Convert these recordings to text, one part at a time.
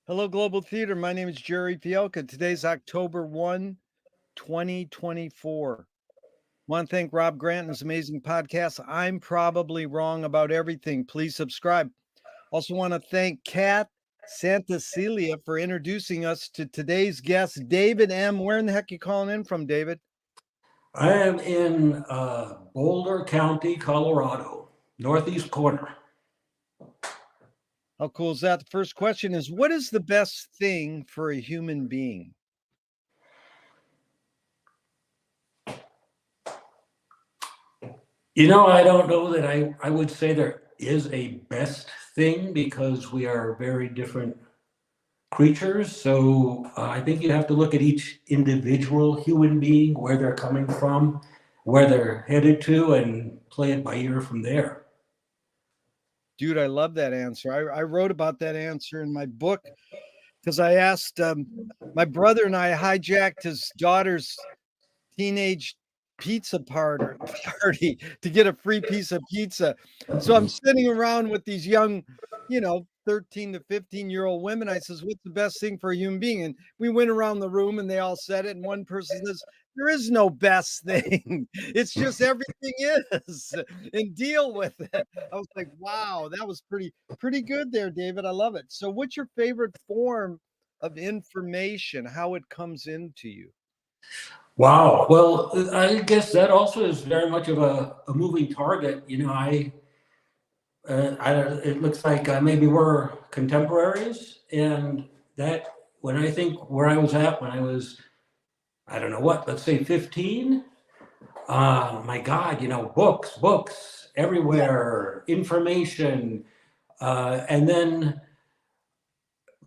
Hello, Global Theater. My name is Jerry Fielka. Today's October 1, 2024. Want to thank Rob Grant and his amazing podcast. I'm probably wrong about everything. Please subscribe. Also want to thank Kat Santacilia for introducing us to today's guest, David Em. Where in the heck are you calling in from, David? I am in Boulder County, Colorado, northeast corner. How cool is that? The first question is, what is the best thing for a human being? I don't know that I would say there is a best thing because we are very different creatures. So I think you have to look at each individual human being, where they're coming from, where they're headed to, and play it by ear from there. Dude, I love that answer. I wrote about that answer in my book because I asked my brother and I hijacked his daughter's teenage pizza party to get a free piece of pizza. So I'm sitting around with these young, 13 to 15-year-old women. I says, what's the best thing for a human being? And we went around the room and they all said it. And one person says, there is no best thing. It's just everything is, and deal with it. I was like, wow, that was pretty good there, David. I love it. So what's your favorite form of information, how it comes into you? Wow. Well, I guess that also is very much of a moving target. It looks like maybe we're contemporaries, and that when I think where I was at when I was, I don't know what, let's say 15. My God, books everywhere, information, and then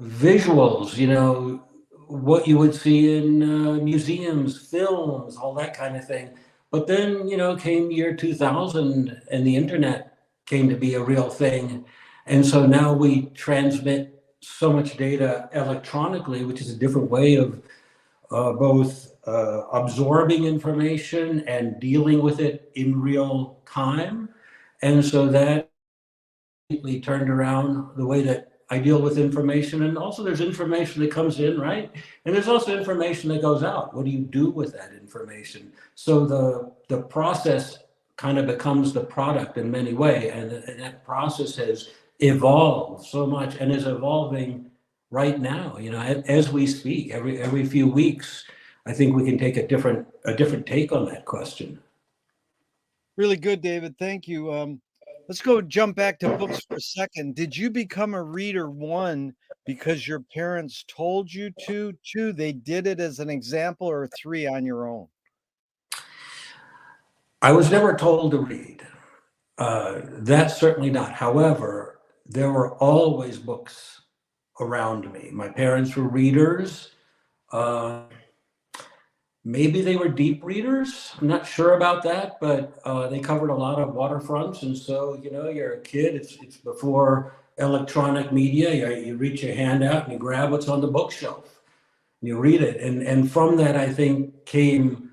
visuals. What you would see in museums, films, all that kind of thing. But then, came year 2000 and the internet came to be a real thing. And so now we transmit so much data electronically, which is a different way of both absorbing information and dealing with it in real time. And so that completely turned around the way that I deal with information. And also there's information that comes in, right? And there's also information that goes out. What do you do with that information? So the process kind of becomes the product in many ways. And that process has evolved so much and is evolving right now, as we speak. Every few weeks, I think we can take a different take on that question. Really good, David. Thank you. Let's jump back to books for a second. Did you become a reader, one, because your parents told you to, two, they did it as an example, or three, on your own? I was never told to read. That's certainly not. However, there were always books around me. My parents were readers. Maybe they were deep readers. I'm not sure about that, but they covered a lot of waterfronts. And so, you're a kid. It's before electronic media. You reach your hand out and you grab what's on the bookshelf. And you read it. And from that, I think, came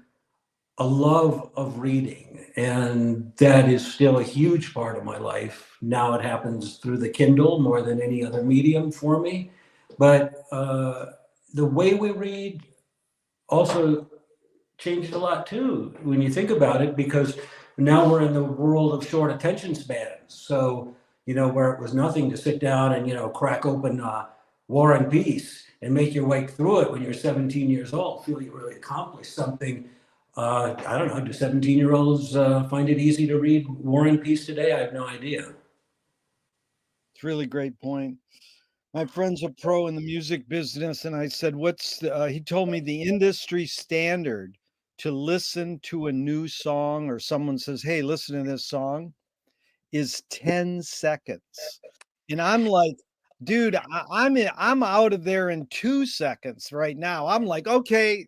a love of reading. And that is still a huge part of my life. Now it happens through the Kindle more than any other medium for me. But the way we read also changed a lot too, when you think about it, because now we're in the world of short attention spans. So, where it was nothing to sit down and, crack open War and Peace and make your way through it when you're 17 years old, feel you really accomplished something. I don't know, do 17-year-olds find it easy to read War and Peace today? I have no idea. It's a really great point. My friend's a pro in the music business, and I said, he told me the industry standard to listen to a new song, or someone says, hey, listen to this song, is 10 seconds. And I'm like, dude, I'm out of there in 2 seconds right now. I'm like, okay,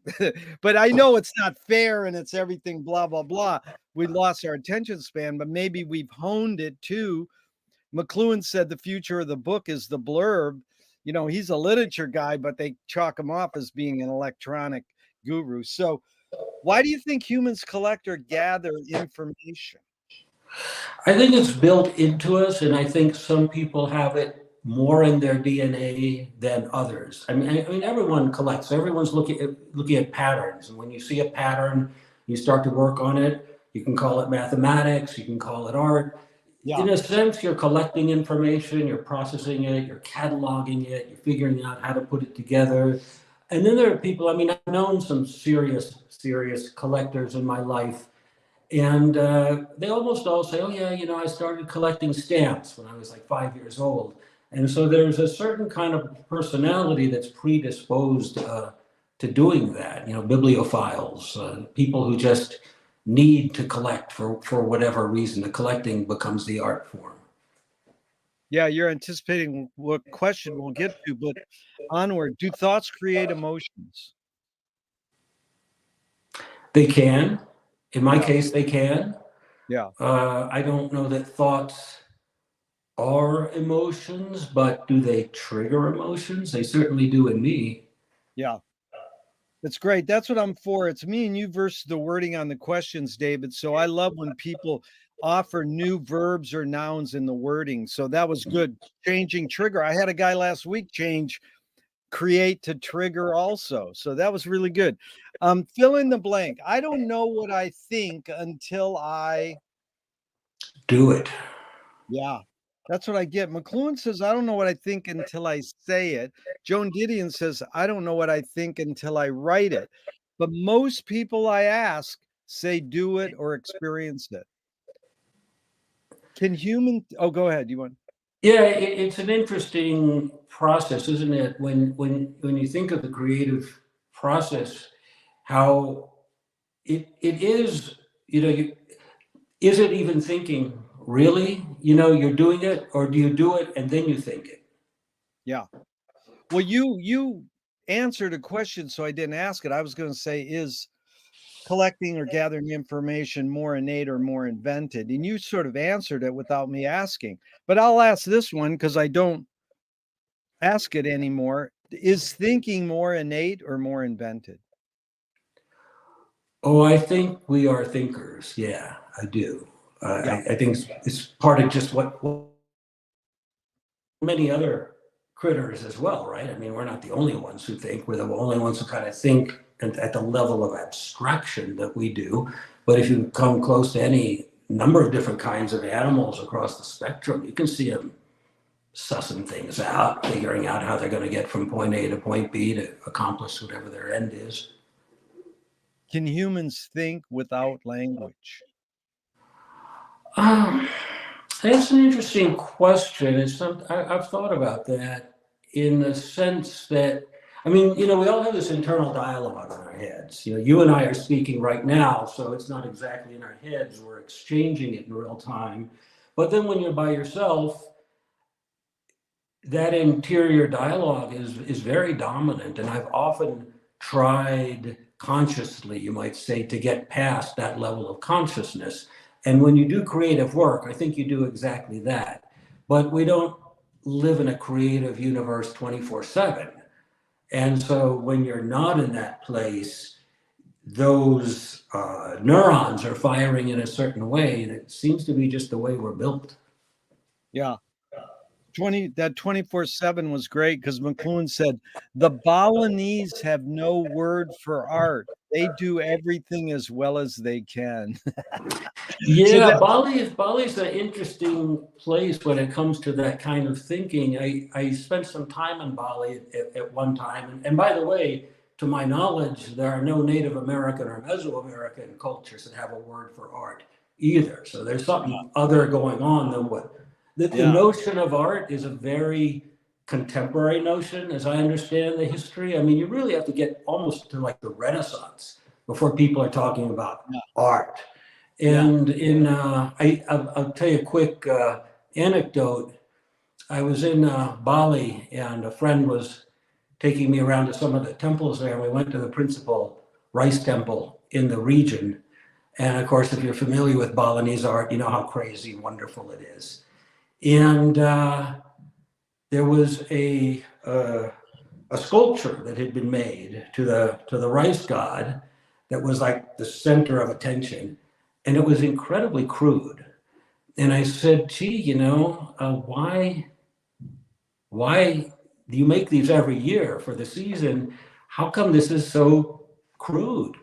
but I know it's not fair and it's everything, blah, blah, blah. We lost our attention span, but maybe we've honed it too. McLuhan said the future of the book is the blurb. He's a literature guy, but they chalk him off as being an electronic guru. So why do you think humans collect or gather information? I think it's built into us, and I think some people have it more in their DNA than others. I mean, everyone collects. Everyone's looking at patterns, and when you see a pattern, you start to work on it. You can call it mathematics. You can call it art. Yeah. In a sense, you're collecting information, you're processing it, you're cataloging it, you're figuring out how to put it together. And then there are people. I mean, I've known some serious collectors in my life, and they almost all say, "Oh yeah, I started collecting stamps when I was like 5 years old." And so there's a certain kind of personality that's predisposed to doing that. Bibliophiles, people who just need to collect for whatever reason. The collecting becomes the art form. Yeah, you're anticipating what question we'll get to, but onward. Do thoughts create emotions? They can. In my Yeah, case, they can. yeah, I don't know that thoughts are emotions, but do they trigger emotions? They certainly do in me. yeah. That's great. That's what I'm for. It's me and you versus the wording on the questions, David. So I love when people offer new verbs or nouns in the wording. So that was good. Changing trigger. I had a guy last week change create to trigger also. So that was really good. Fill in the blank. I don't know what I think until I, Do it. yeah, that's what I get. McLuhan says, I don't know what I think until I say it. Joan Didion says, I don't know what I think until I write it. But most people I ask say do it or experience it. Can human, oh, go ahead. You want, Yeah, it's an interesting process, isn't it? When you think of the creative process, how it is, is it even thinking really? You're doing it, or do you do it and then you think it? yeah. Well, you answered a question, so I didn't ask it. I was going to say, is collecting or gathering information more innate or more invented? And you sort of answered it without me asking. But I'll ask this one because I don't ask it anymore. Is thinking more innate or more invented? Oh, I think we are thinkers. Yeah, I do. Yeah, I think it's part of just what many other critters as well, right? I mean, we're not the only ones who think. We're the only ones who kind of think at the level of abstraction that we do. But if you come close to any number of different kinds of animals across the spectrum, you can see them sussing things out, figuring out how they're going to get from point A to point B to accomplish whatever their end is. can humans think without language? Um, that's an interesting question. I've thought about that in the sense that, I mean, we all have this internal dialogue in our heads. You and I are speaking right now, so it's not exactly in our heads. We're exchanging it in real time. But then when you're by yourself, that interior dialogue is very dominant. And I've often tried consciously, you might say, to get past that level of consciousness. And when you do creative work, I think you do exactly that. But we don't live in a creative universe 24/7. And so when you're not in that place, those neurons are firing in a certain way that seems to be just the way we're built. Yeah. 24/7 was great because McLuhan said, "The Balinese have no word for art. They do everything as well as they can." So Yeah, that's Bali's an interesting place when it comes to that kind of thinking. I spent some time in Bali at one time, and by the way, to my knowledge, there are no Native American or Mesoamerican cultures that have a word for art either. So there's something other going on than what the yeah, notion of art is a very contemporary notion, as I understand the history. I mean, you really have to get almost to like the Renaissance before people are talking about yeah, art. yeah. And I'll tell you a quick anecdote. I was in Bali, and a friend was taking me around to some of the temples there. We went to the principal rice temple in the region. And of course, if you're familiar with Balinese art, you know how crazy and wonderful it is. And there was a sculpture that had been made to the rice god that was like the center of attention, and it was incredibly crude. And I said, "Gee, why why do you make these every year for the season? How come this is so crude?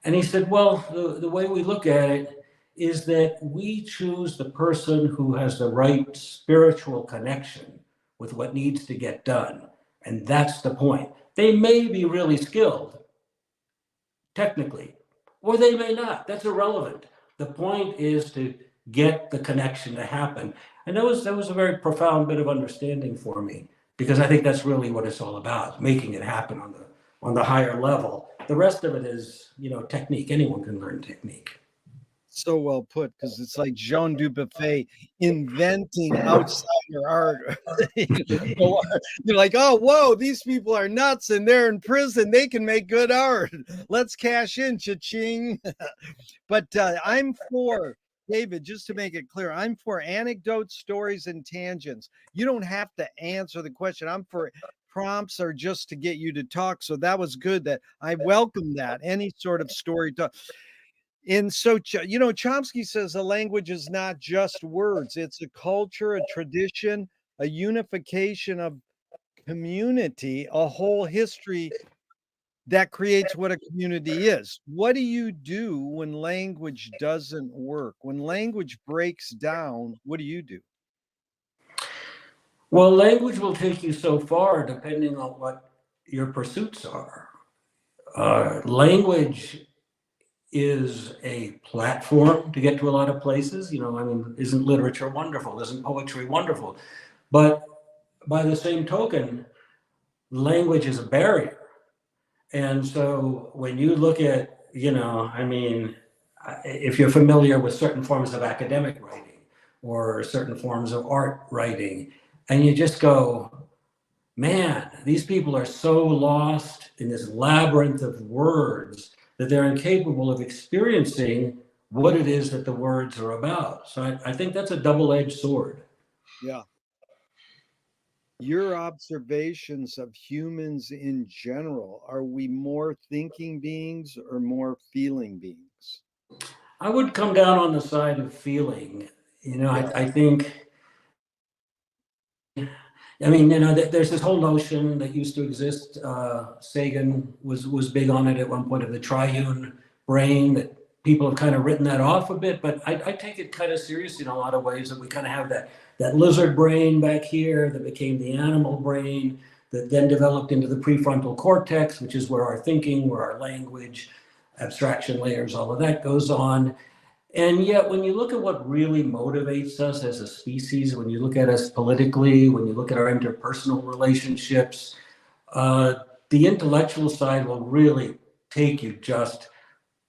And he said, well, the way we look at it is that we choose the person who has the right spiritual connection with what needs to get done. And that's the point. They may be really skilled technically, or they may not. That's irrelevant. The point is to get the connection to happen. And that was a very profound bit of understanding for me, because I think that's really what it's all about, making it happen on the higher level. The rest of it is, technique. Anyone can learn technique. So well put, because it's like Jean Dubuffet inventing outsider art. You're like, oh, whoa, these people are nuts and they're in prison. They can make good art. Let's cash in, cha-ching. But I'm for, David, just to make it clear, I'm for anecdotes, stories, and tangents. You don't have to answer the question. I'm for prompts or just to get you to talk. So that was good. That I welcome that, any sort of story talk. And so, Chomsky says a language is not just words, it's a culture, a tradition, a unification of community, a whole history that creates what a community is. What do you do when language doesn't work? When language breaks down, what do you do? Well, language will take you so far depending on what your pursuits are. Language is a platform to get to a lot of places. Isn't literature wonderful? Isn't poetry wonderful? But by the same token, language is a barrier. And so when you look at, if you're familiar with certain forms of academic writing or certain forms of art writing, and you just go, man, these people are so lost in this labyrinth of words that they're incapable of experiencing what it is that the words are about. So I think that's a double-edged sword. Yeah. Your observations of humans in general, are we more thinking beings or more feeling beings? I would come down on the side of feeling. Yeah. I think, there's this whole notion that used to exist. Sagan was big on it at one point, of the triune brain, that people have kind of written that off a bit, but I take it kind of seriously in a lot of ways, that we kind of have that lizard brain back here that became the animal brain, that then developed into the prefrontal cortex, which is where our thinking, where our language, abstraction layers, all of that goes on. And yet, when you look at what really motivates us as a species, when you look at us politically, when you look at our interpersonal relationships, the intellectual side will really take you just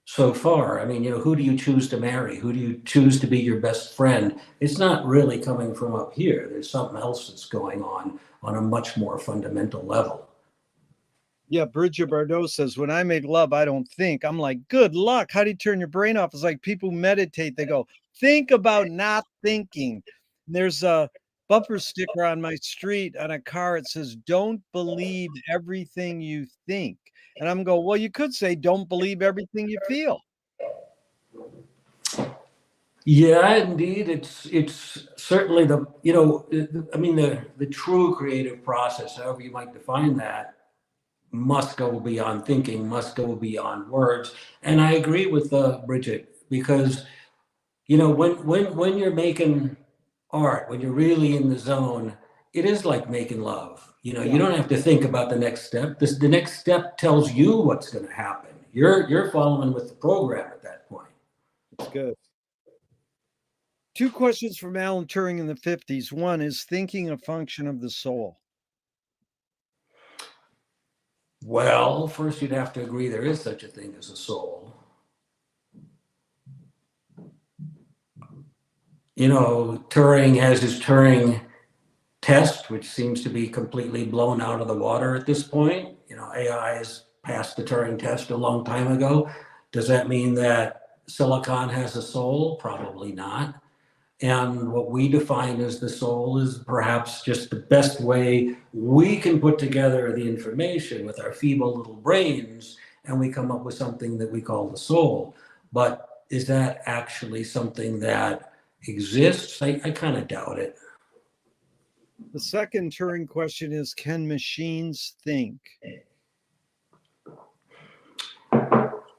so far. Who do you choose to marry? Who do you choose to be your best friend? It's not really coming from up here. There's something else that's going on a much more fundamental level. Yeah, Bridget Bardot says, when I make love, I don't think. I'm like, good luck. How do you turn your brain off? It's like people meditate. They go, think about not thinking. There's a bumper sticker on my street on a car. It says, don't believe everything you think. And I'm going, well, you could say, don't believe everything you feel. Yeah, indeed. It's certainly the true creative process, however you might define that, must go beyond thinking, must go beyond words. And I agree with Bridget, because when you're making art, when you're really in the zone, it is like making love. You don't have to think about the next step. The next step tells you what's going to happen. You're following with the program at that point. It's good. Two questions from Alan Turing in the 50s. One, is thinking a function of the soul? Well, first you'd have to agree there is such a thing as a soul. Turing has his Turing test, which seems to be completely blown out of the water at this point. AI has passed the Turing test a long time ago. Does that mean that silicon has a soul? Probably not. And what we define as the soul is perhaps just the best way we can put together the information with our feeble little brains, and we come up with something that we call the soul. But is that actually something that exists? I kind of doubt it. The second Turing question is, can machines think?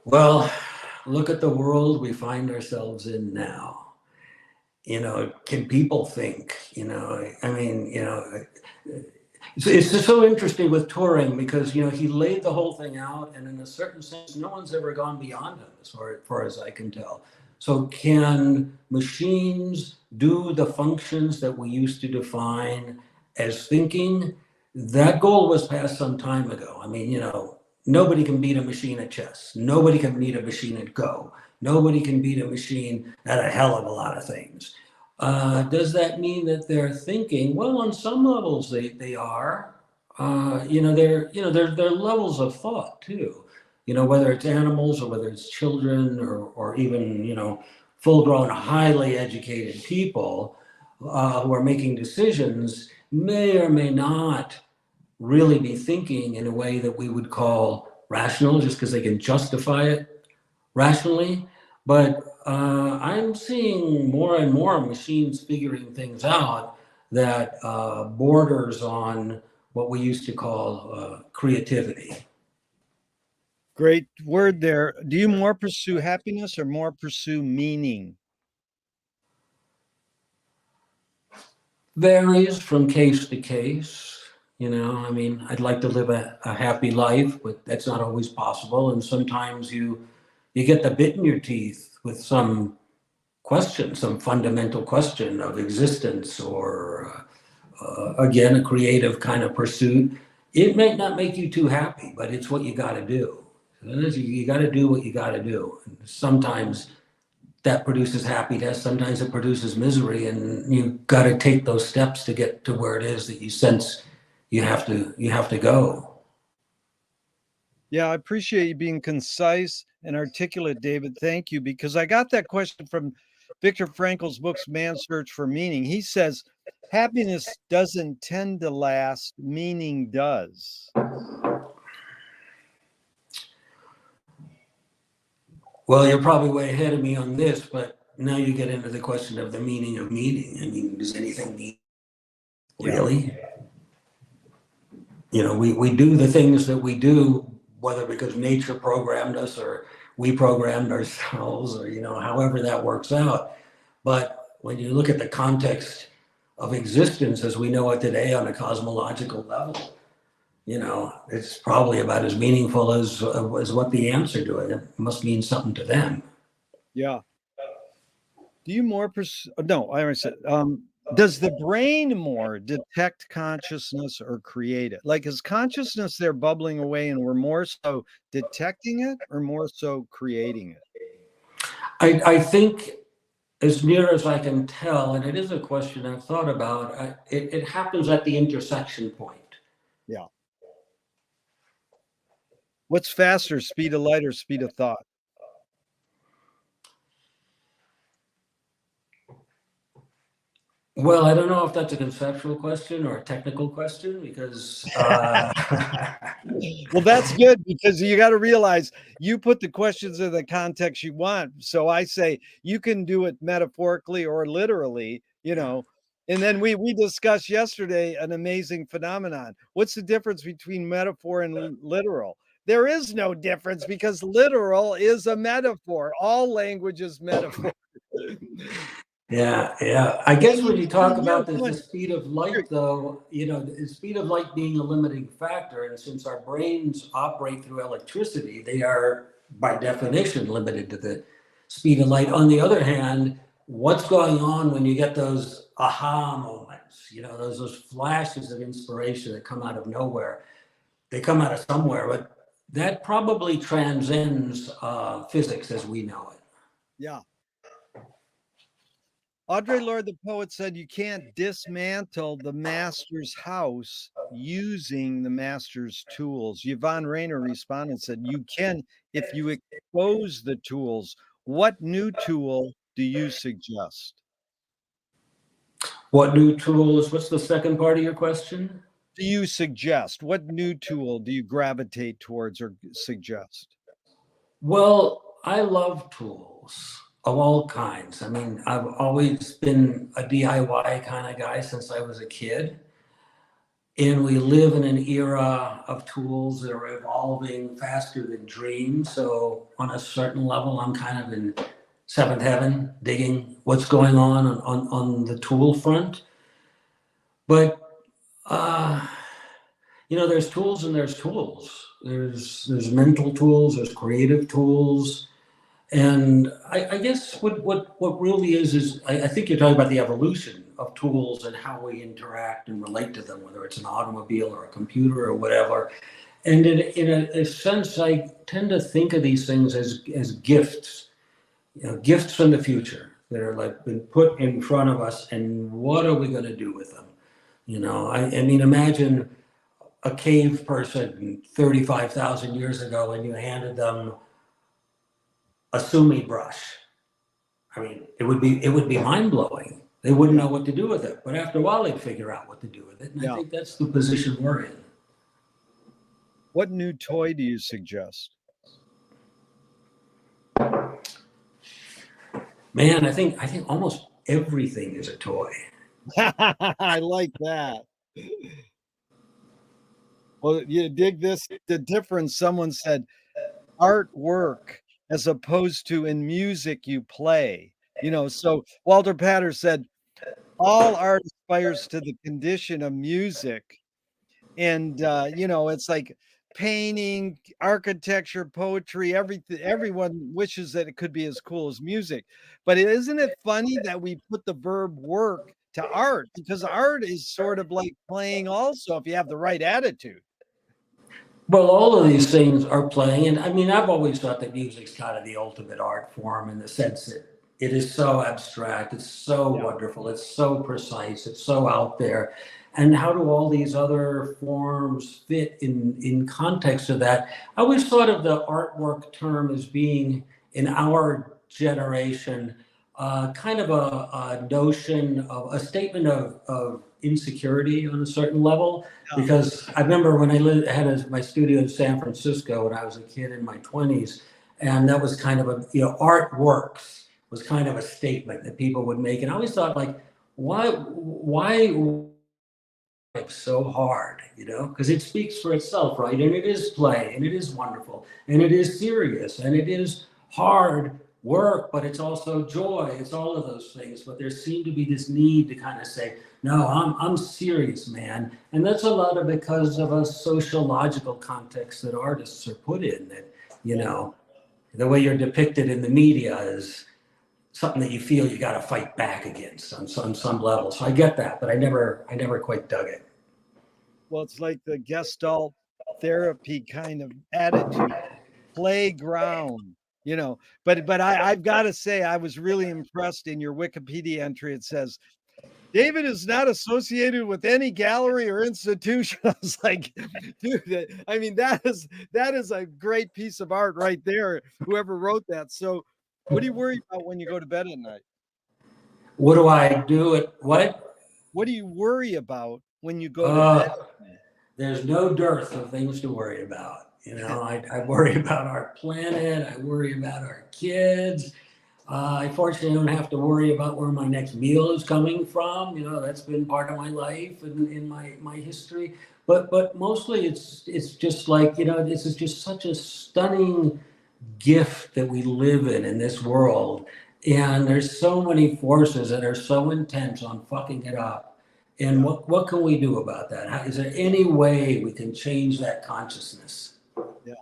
Well, look at the world we find ourselves in now. Can people think? I mean, it's just so interesting with Turing because he laid the whole thing out, and in a certain sense, no one's ever gone beyond him, as far as I can tell. So, can machines do the functions that we used to define as thinking? That goal was passed some time ago. I mean, nobody can beat a machine at chess. Nobody can beat a machine at Go. Nobody can beat a machine at a hell of a lot of things. Does that mean that they're thinking? Well, on some levels they are. They're levels of thought too. Whether it's animals or whether it's children or even full-grown, highly educated people who are making decisions may or may not really be thinking in a way that we would call rational, just because they can justify it rationally. But I'm seeing more and more machines figuring things out that borders on what we used to call creativity. Great word there. Do you more pursue happiness or more pursue meaning? Varies from case to case. I mean, I'd like to live a happy life, but that's not always possible. And sometimes you get the bit in your teeth with some question, some fundamental question of existence, or again, a creative kind of pursuit. It may not make you too happy, but it's what you got to do. You got to do what you got to do. And sometimes that produces happiness, sometimes it produces misery, and you've got to take those steps to get to where it is that you sense you have to go. Yeah, I appreciate you being concise and articulate, David. Thank you, because I got that question from Viktor Frankl's books, Man's Search for Meaning. He says, happiness doesn't tend to last, meaning does. Well, you're probably way ahead of me on this, but now you get into the question of the meaning of meaning. I mean, does anything mean really? We do the things that we do, whether because nature programmed us or we programmed ourselves, or however that works out. But when you look at the context of existence as we know it today on a cosmological level, it's probably about as meaningful as what the ants are doing. It must mean something to them. Yeah. Do you more no, I already said, does the brain more detect consciousness or create it? Like, is consciousness there bubbling away and we're more so detecting it or more so creating it? I think, as near as I can tell, and it is a question I've thought about, it happens at the intersection point. Yeah. What's faster, speed of light or speed of thought? Well, I don't know if that's a conceptual question or a technical question because. Well, that's good because you got to realize you put the questions in the context you want. So I say you can do it metaphorically or literally, And then we discussed yesterday an amazing phenomenon. What's the difference between metaphor and literal? There is no difference because literal is a metaphor. All language is metaphor. Yeah. I guess when you talk about the speed of light, though, the speed of light being a limiting factor, and since our brains operate through electricity, they are by definition limited to the speed of light. On the other hand, what's going on when you get those aha moments, those flashes of inspiration that come out of nowhere? They come out of somewhere, but that probably transcends physics as we know it. Yeah. Audre Lorde, the poet, said you can't dismantle the master's house using the master's tools. Yvonne Rainer responded and said, you can if you expose the tools. What new tool do you suggest? What new tools? What's the second part of your question? Do you suggest? What new tool do you gravitate towards or suggest? Well, I love tools of all kinds. I mean, I've always been a DIY kind of guy since I was a kid. And we live in an era of tools that are evolving faster than dreams. So on a certain level, I'm kind of in seventh heaven, digging what's going on the tool front. But uh, there's tools and there's tools. There's mental tools, there's creative tools, and I guess what really is I think you're talking about the evolution of tools and how we interact and relate to them, whether it's an automobile or a computer or whatever. And in a sense, I tend to think of these things as gifts, gifts from the future that are like been put in front of us, and what are we going to do with them? I mean, imagine a cave person 35,000 years ago, and you handed them a sumi brush. I mean, it would be mind blowing. They wouldn't know what to do with it, but after a while, they'd figure out what to do with it. And I think that's the position we're in. What new toy do you suggest? Man, I think almost everything is a toy. I like that. Well, you dig this? The difference, someone said, artwork as opposed to in music you play. So Walter Pater said, all art aspires to the condition of music. And, it's like painting, architecture, poetry, everything. Everyone wishes that it could be as cool as music. But isn't it funny that we put the verb work to art? Because art is sort of like playing also, if you have the right attitude. Well, all of these things are playing. And I mean, I've always thought that music's kind of the ultimate art form in the sense that it is so abstract, it's so wonderful, it's so precise, it's so out there. And how do all these other forms fit in context of that? I always thought of the artwork term as being, in our generation, kind of a notion of a statement of insecurity on a certain level. Because I remember when I had my studio in San Francisco when I was a kid in my 20s, and that was kind of artworks was kind of a statement that people would make. And I always thought, like, why so hard, because it speaks for itself, right? And it is play, and it is wonderful, and it is serious, and it is hard work, but it's also joy. It's all of those things. But there seemed to be this need to kind of say, no, I'm serious, man. And that's a lot of because of a sociological context that artists are put in, that, the way you're depicted in the media is something that you feel you got to fight back against on some level. So I get that, but I never quite dug it. Well, it's like the Gestalt therapy kind of attitude, playground, But I've got to say, I was really impressed in your Wikipedia entry. It says, David is not associated with any gallery or institution. I was like, dude, I mean, that is a great piece of art right there. Whoever wrote that. So, what do you worry about when you go to bed at night? What do I do? What do you worry about when you go to bed? There's no dearth of things to worry about. I worry about our planet. I worry about our kids. I fortunately don't have to worry about where my next meal is coming from. That's been part of my life and in my history. But mostly it's just like, this is just such a stunning gift that we live in this world. And there's so many forces that are so intense on fucking it up. And what can we do about that? Is there any way we can change that consciousness? Yeah.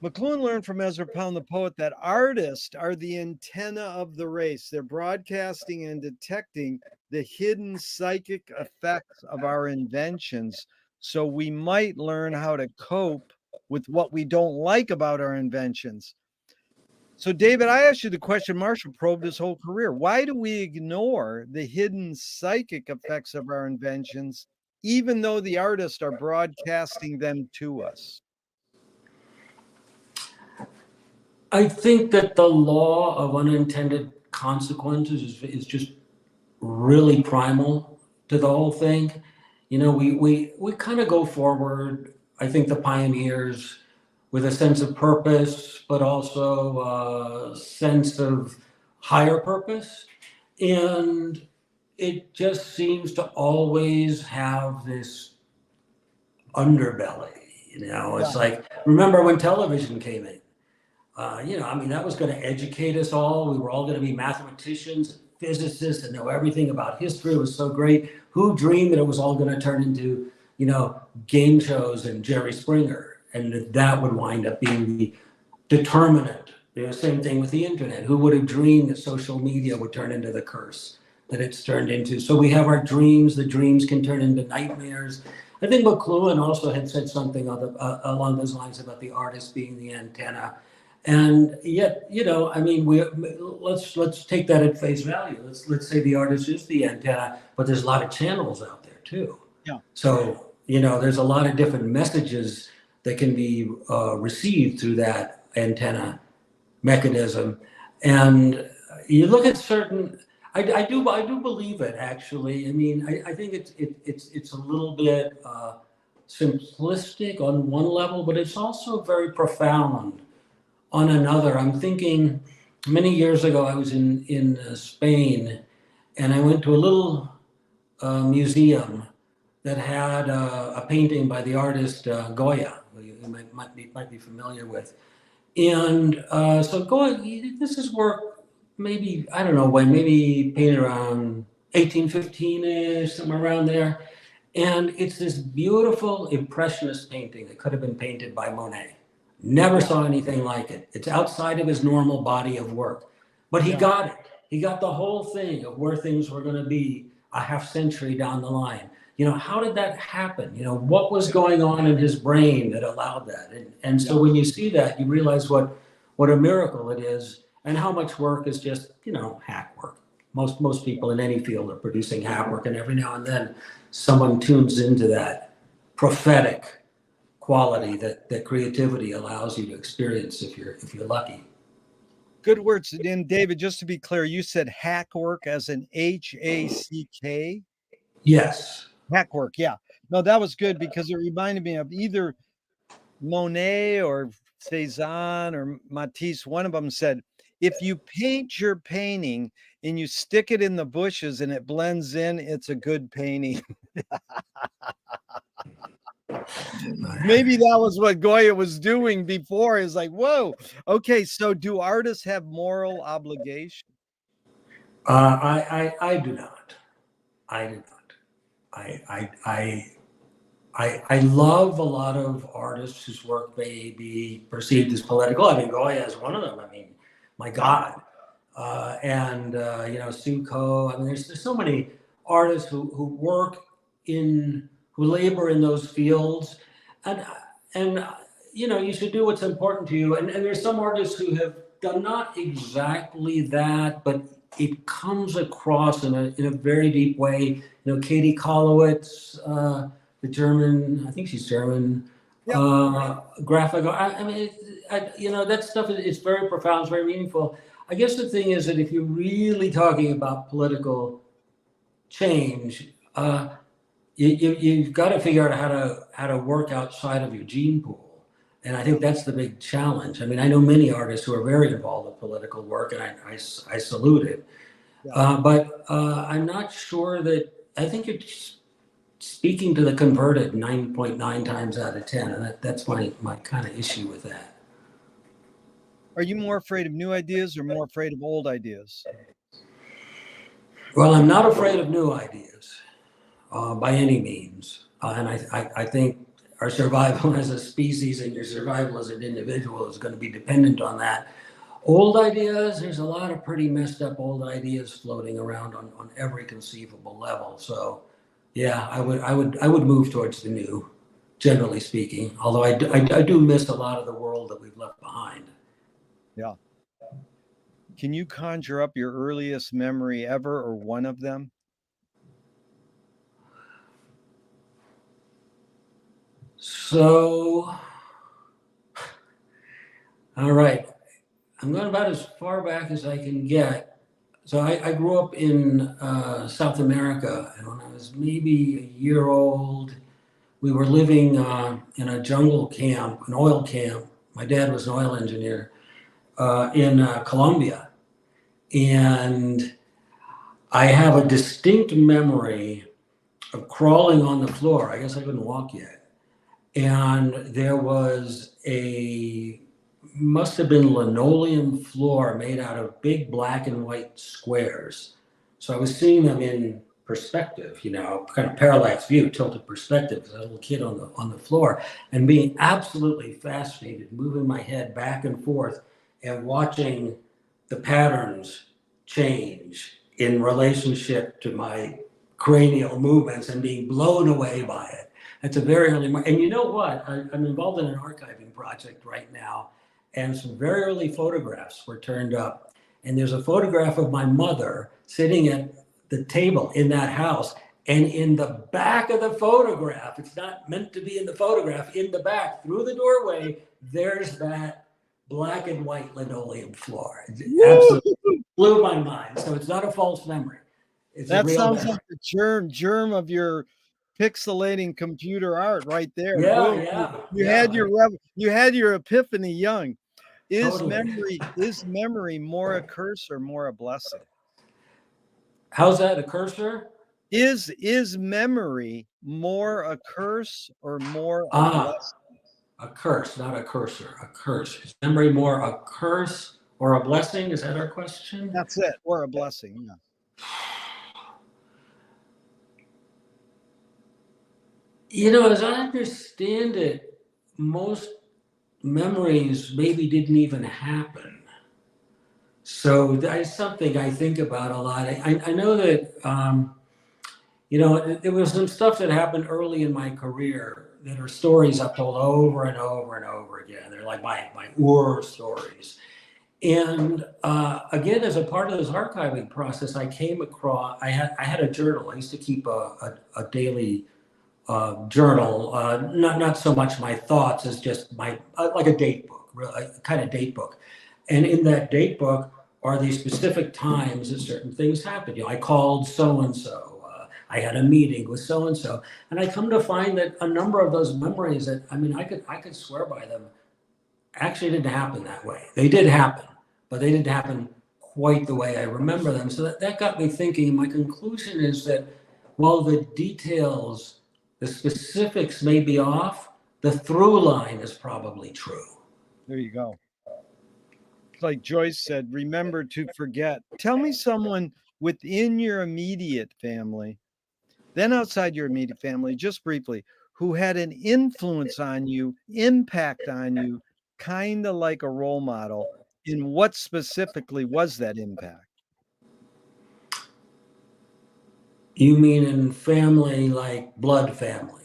McLuhan learned from Ezra Pound, the poet, that artists are the antenna of the race. They're broadcasting and detecting the hidden psychic effects of our inventions. So we might learn how to cope with what we don't like about our inventions. So, David, I asked you the question Marshall probed his whole career. Why do we ignore the hidden psychic effects of our inventions, even though the artists are broadcasting them to us? I think that the law of unintended consequences is just really primal to the whole thing. We kind of go forward. I think the pioneers with a sense of purpose, but also a sense of higher purpose. And it just seems to always have this underbelly. It's Yeah, like, remember when television came in? I mean, that was going to educate us all. We were all going to be mathematicians, physicists, and know everything about history. It was so great. Who dreamed that it was all going to turn into, game shows and Jerry Springer, and that would wind up being the determinant? Same thing with the internet. Who would have dreamed that social media would turn into the curse that it's turned into? So we have our dreams. The dreams can turn into nightmares. I think McLuhan also had said something along those lines about the artist being the antenna. And yet, I mean, let's take that at face value. Let's say the artist is the antenna, but there's a lot of channels out there too. yeah. So there's a lot of different messages that can be received through that antenna mechanism. And you look at certain. I do believe it, actually. I mean, I think it's a little bit simplistic on one level, but it's also very profound on another. I'm thinking many years ago, I was in Spain, and I went to a little museum that had a painting by the artist Goya, who you might be familiar with. And so Goya, this is work maybe, I don't know when, maybe painted around 1815-ish, somewhere around there. And it's this beautiful impressionist painting that could have been painted by Monet. Never Yeah. saw anything like it. It's outside of his normal body of work. But he Yeah. got it. He got the whole thing of where things were going to be a half century down the line. How did that happen? What was going on in his brain that allowed that? And so Yeah. when you see that, you realize what a miracle it is, and how much work is just, hack work. Most people in any field are producing hack work, and every now and then someone tunes into that prophetic quality that creativity allows you to experience if you're lucky. Good words. And David, just to be clear, you said hack work as an HACK? Yes. Hack work, yeah. No, that was good because it reminded me of either Monet or Cezanne or Matisse. One of them said, if you paint your painting and you stick it in the bushes and it blends in, it's a good painting. Maybe that was what Goya was doing before. Is like, whoa, okay. So, do artists have moral obligation? I do not. I do not. I love a lot of artists whose work may be perceived as political. I mean, Goya is one of them. I mean, my God. And Suko. I mean, there's so many artists who labor in those fields, and and you should do what's important to you. And there's some artists who have done not exactly that, but it comes across in a very deep way. Katie Kolowitz, the German, I think she's German, Yep. graphic. I mean, that stuff is very profound, it's very meaningful. I guess the thing is that if you're really talking about political change, you've got to figure out how to work outside of your gene pool. And I think that's the big challenge. I mean, I know many artists who are very involved in political work, and I salute it. Yeah. But I'm not sure that, I think you're speaking to the converted 9.9 times out of 10. And that's my kind of issue with that. Are you more afraid of new ideas or more afraid of old ideas? Well, I'm not afraid of new ideas by any means. And I think our survival as a species and your survival as an individual is going to be dependent on that. Old ideas, there's a lot of pretty messed up old ideas floating around on every conceivable level. So yeah, I would move towards the new, generally speaking, although I do miss a lot of the world that we've left behind. Yeah. Can you conjure up your earliest memory ever or one of them? So, all right, I'm going about as far back as I can get. So I grew up in South America, and when I was maybe a year old, we were living in a jungle camp, an oil camp. My dad was an oil engineer in Colombia. And I have a distinct memory of crawling on the floor. I guess I couldn't walk yet. And there was must have been linoleum floor made out of big black and white squares. So I was seeing them in perspective, kind of parallax view, tilted perspective, as a little kid on the floor, and being absolutely fascinated, moving my head back and forth and watching the patterns change in relationship to my cranial movements and being blown away by it. It's a very early, and you know what? I'm involved in an archiving project right now, and some very early photographs were turned up. And there's a photograph of my mother sitting at the table in that house. And in the back of the photograph, it's not meant to be in the photograph, in the back, through the doorway, there's that black and white linoleum floor. It absolutely blew my mind. So it's not a false memory. It's That a real sounds memory. like the germ of your pixelating computer art right there. Yeah, Boom. yeah. You yeah. had your epiphany young. Is Totally. memory more a curse or more a blessing? How's that, a cursor? Is memory more a curse or more a Ah, blessing? a curse, not a cursor, a curse. Is memory more a curse or a blessing? Is that our question? That's it, or a blessing. Yeah. As I understand it, most memories maybe didn't even happen. So that's something I think about a lot. I know that, there was some stuff that happened early in my career that are stories I've told over and over and over again. They're like my stories. And again, as a part of this archiving process, I came across, I had a journal. I used to keep a daily journal, not so much my thoughts as just my, like a date book, really, a kind of date book. And in that date book are these specific times that certain things happened. I called so-and-so, I had a meeting with so-and-so, and I come to find that a number of those memories that, I could swear by them, actually didn't happen that way. They did happen, but they didn't happen quite the way I remember them. So that got me thinking. My conclusion is that while the details, the specifics may be off, the through line is probably true. There you go. Like Joyce said, remember to forget. Tell me someone within your immediate family, then outside your immediate family, just briefly, who had an influence on you, impact on you, kind of like a role model. In what specifically was that impact? You mean in family, like blood family?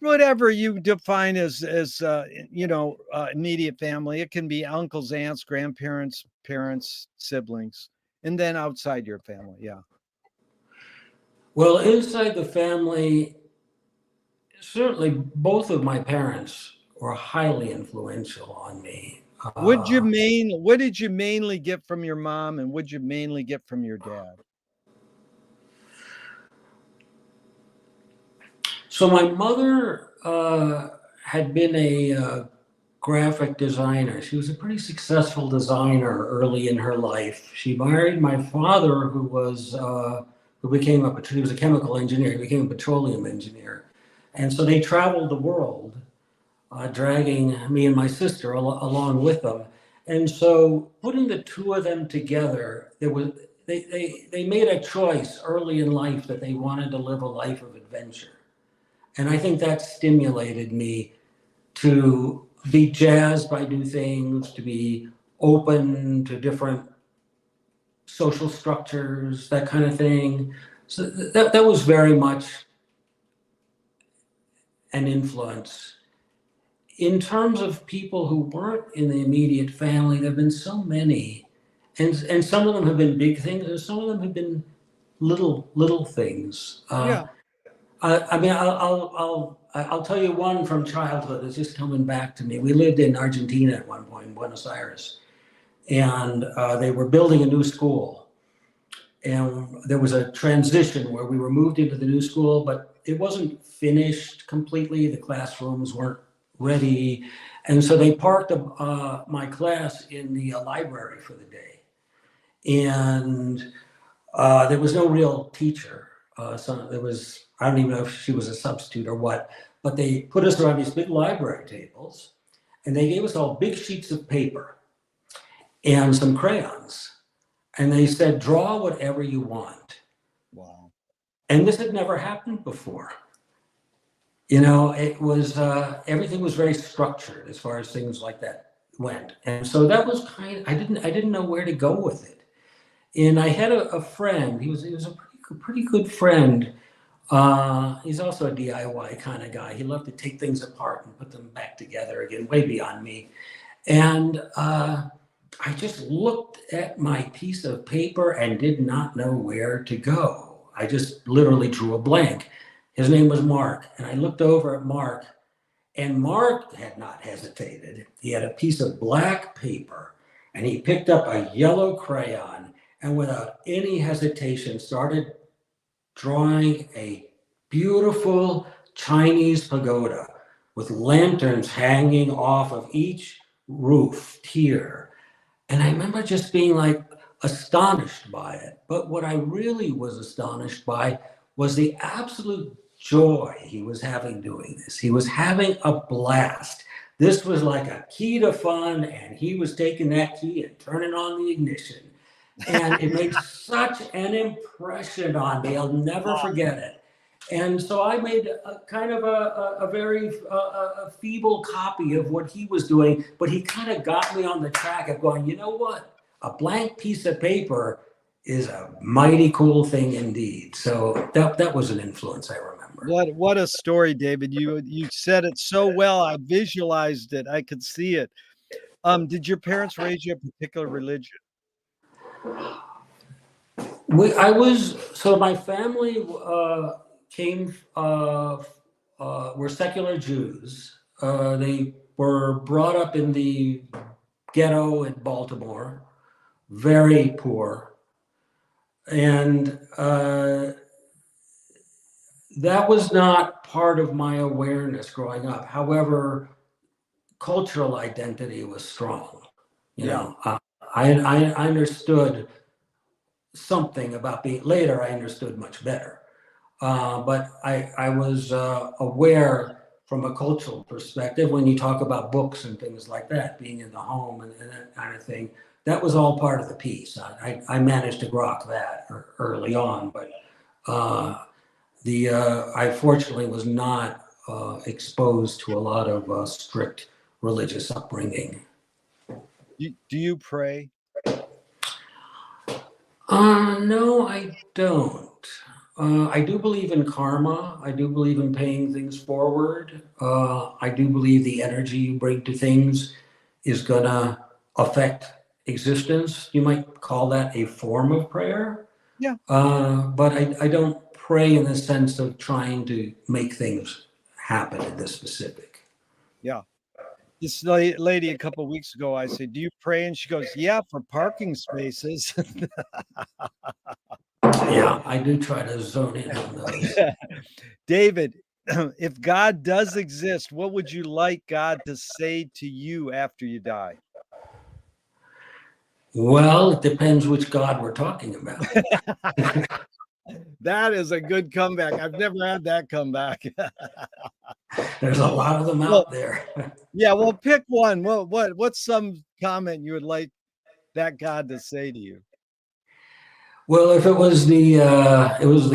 Whatever you define as immediate family. It can be uncles, aunts, grandparents, parents, siblings, and then outside your family. Yeah. Well, inside the family, certainly both of my parents were highly influential on me. What did you mainly get from your mom, and what did you mainly get from your dad? So my mother had been a graphic designer. She was a pretty successful designer early in her life. She married my father, who was he was a chemical engineer. He became a petroleum engineer, and so they traveled the world, dragging me and my sister along with them. And so putting the two of them together, they made a choice early in life that they wanted to live a life of adventure. And I think that stimulated me to be jazzed by new things, to be open to different social structures, that kind of thing. So that was very much an influence. In terms of people who weren't in the immediate family, there have been so many, and some of them have been big things, and some of them have been little things. Yeah. I'll tell you one from childhood that's just coming back to me. We lived in Argentina at one point, in Buenos Aires, and they were building a new school. And there was a transition where we were moved into the new school, but it wasn't finished completely. The classrooms weren't ready. And so they parked my class in the library for the day. And There was no real teacher. So there was, I don't even know if she was a substitute or what, but they put us around these big library tables and they gave us all big sheets of paper and some crayons. And they said, draw whatever you want. Wow. And this had never happened before. You know, it was, everything was very structured as far as things like that went. And so that was I didn't know where to go with it. And I had a friend, he was a pretty good friend. He's also a DIY kind of guy. He loved to take things apart and put them back together again, way beyond me. And I just looked at my piece of paper and did not know where to go. I just literally drew a blank. His name was Mark. And I looked over at Mark, and Mark had not hesitated. He had a piece of black paper, and he picked up a yellow crayon and without any hesitation started drawing a beautiful Chinese pagoda with lanterns hanging off of each roof tier. And I remember just being like astonished by it. But what I really was astonished by was the absolute joy he was having doing this. He was having a blast. This was like a key to fun, and he was taking that key and turning on the ignition. And it made such an impression on me. I'll never forget it. And so I made a kind of a very a feeble copy of what he was doing, but he kind of got me on the track of going, you know what? A blank piece of paper is a mighty cool thing indeed. So that was an influence I remember. What a story, David. You said it so well. I visualized it. I could see it. Did your parents raise you a particular religion? So my family came, were secular Jews. They were brought up in the ghetto in Baltimore, very poor. And that was not part of my awareness growing up. However, cultural identity was strong. You know, I understood something about being, later I understood much better. But I was aware from a cultural perspective, when you talk about books and things like that, being in the home and that kind of thing, that was all part of the piece. I managed to grok that early on, but I fortunately was not exposed to a lot of strict religious upbringing. Do you pray? No, I don't. I do believe in karma. I do believe in paying things forward. I do believe the energy you bring to things is gonna affect existence. You might call that a form of prayer. Yeah. But I don't pray in the sense of trying to make things happen in this specific. Yeah. This lady a couple of weeks ago, I said, "Do you pray?" And she goes, "Yeah, for parking spaces." Yeah, I do try to zone in on those. David, if God does exist, what would you like God to say to you after you die? Well, it depends which God we're talking about. That is a good comeback. I've never had that comeback. There's a lot of them out there. Yeah, well, pick one. What's some comment you would like that God to say to you? Well, if it was the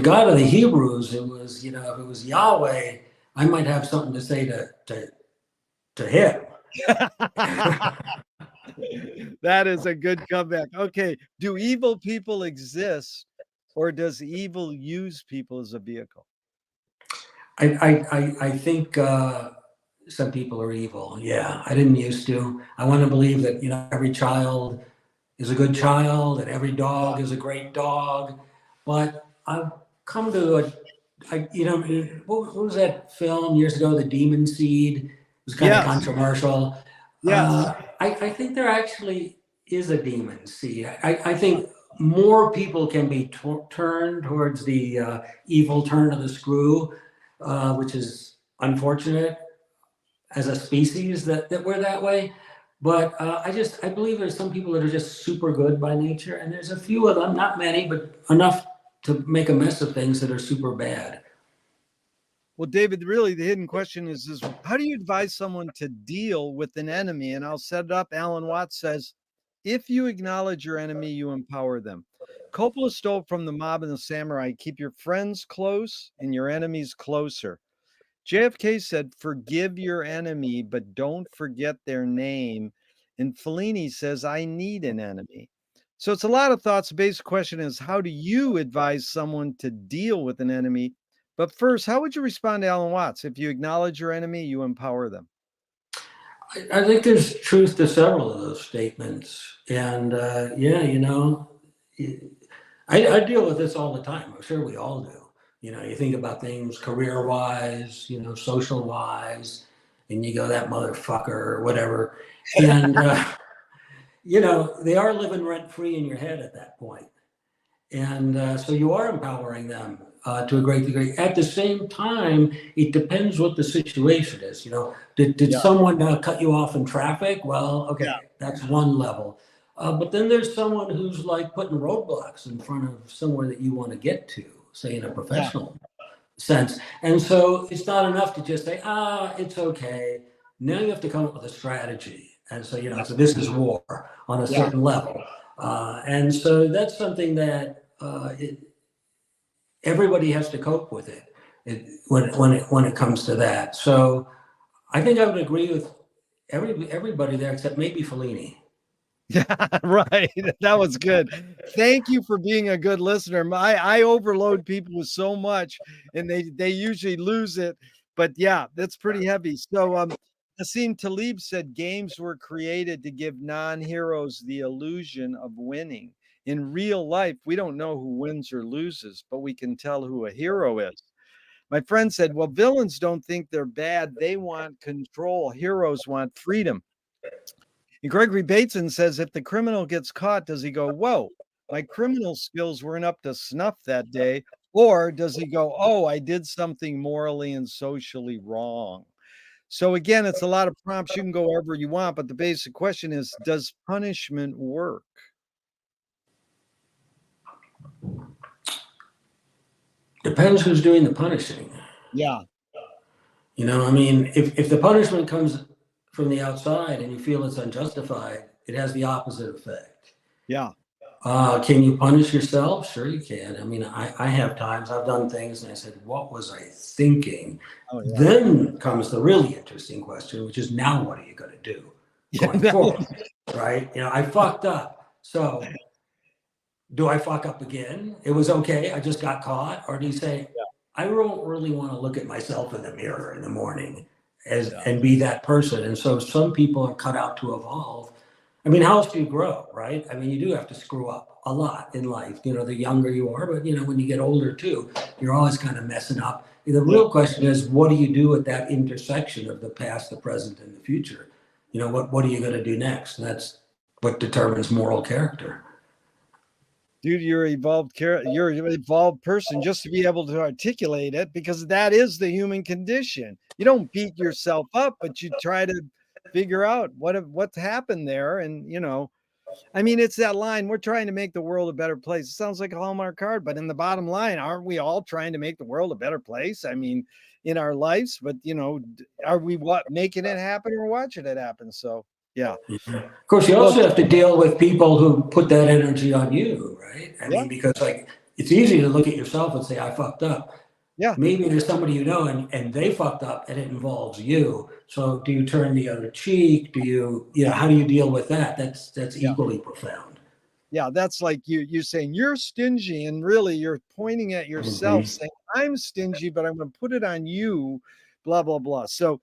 God of the Hebrews, it was, you know, if it was Yahweh, I might have something to say to him. That is a good comeback. Okay, do evil people exist, or does evil use people as a vehicle? I think some people are evil. Yeah, I didn't used to. I want to believe that, you know, every child is a good child and every dog is a great dog. But I've come to you know, what was that film years ago, The Demon Seed? It was kind of controversial. Yes. I think there actually is a demon seed. I think more people can be turned towards the evil turn of the screw, which is unfortunate as a species that we're that way. But I believe there's some people that are just super good by nature, and there's a few of them, not many, but enough to make a mess of things that are super bad. Well, David, really the hidden question is how do you advise someone to deal with an enemy? And I'll set it up. Alan Watts says, if you acknowledge your enemy, you empower them. Coppola stole from the mob and the samurai, keep your friends close and your enemies closer. JFK said, forgive your enemy, but don't forget their name. And Fellini says, I need an enemy. So it's a lot of thoughts. The basic question is, how do you advise someone to deal with an enemy? But first, how would you respond to Alan Watts? If you acknowledge your enemy, you empower them. I think there's truth to several of those statements. And yeah, I deal with this all the time. I'm sure we all do. You think about things career wise, social wise, and you go, that motherfucker or whatever. And, they are living rent free in your head at that point. And so you are empowering them to a great degree. At the same time, it depends what the situation is. Did Yeah. someone cut you off in traffic? Well, okay, Yeah. that's one level. But then there's someone who's like putting roadblocks in front of somewhere that you want to get to, say in a professional sense. And so it's not enough to just say, it's okay. Now you have to come up with a strategy. And so, so this is war on a certain level. And so that's something that everybody has to cope with when it comes to that. So I think I would agree with everybody there except maybe Fellini. Yeah, right. That was good. Thank you for being a good listener. I overload people with so much, and they usually lose it. But yeah, that's pretty heavy. So Nassim Taleb said games were created to give non-heroes the illusion of winning. In real life, we don't know who wins or loses, but we can tell who a hero is. My friend said, well, villains don't think they're bad. They want control. Heroes want freedom. And Gregory Bateson says, if the criminal gets caught, does he go, whoa, my criminal skills weren't up to snuff that day? Or does he go, oh, I did something morally and socially wrong? So again, it's a lot of prompts. You can go wherever you want, but the basic question is, does punishment work? Depends who's doing the punishing. Yeah. If the punishment comes from the outside and you feel it's unjustified, it has the opposite effect. Yeah. Can you punish yourself? Sure you can. I have times I've done things and I said, what was I thinking? Oh, yeah. Then comes the really interesting question, which is now what are you going to do going forward? Right? I fucked up. So do I fuck up again? It was okay. I just got caught. Or do you say, I don't really want to look at myself in the mirror in the morning and be that person. And so some people are cut out to evolve. How else do you grow, right? You do have to screw up a lot in life, the younger you are, but when you get older too, you're always kind of messing up. The real question is, what do you do at that intersection of the past, the present, and the future? What are you going to do next? And that's what determines moral character. Dude, you're an evolved person just to be able to articulate it, because that is the human condition. You don't beat yourself up, but you try to figure out what's happened there. And it's that line, we're trying to make the world a better place. It sounds like a Hallmark card, but in the bottom line, aren't we all trying to make the world a better place? In our lives, but are we making it happen or watching it happen? So yeah. Of course, you also have to deal with people who put that energy on you, right? Because it's easy to look at yourself and say, I fucked up. Yeah. Maybe there's somebody and they fucked up and it involves you. So do you turn the other cheek? Do you, how do you deal with that? That's equally profound. Yeah, that's like you saying you're stingy, and really you're pointing at yourself saying, I'm stingy, but I'm going to put it on you, blah, blah, blah. So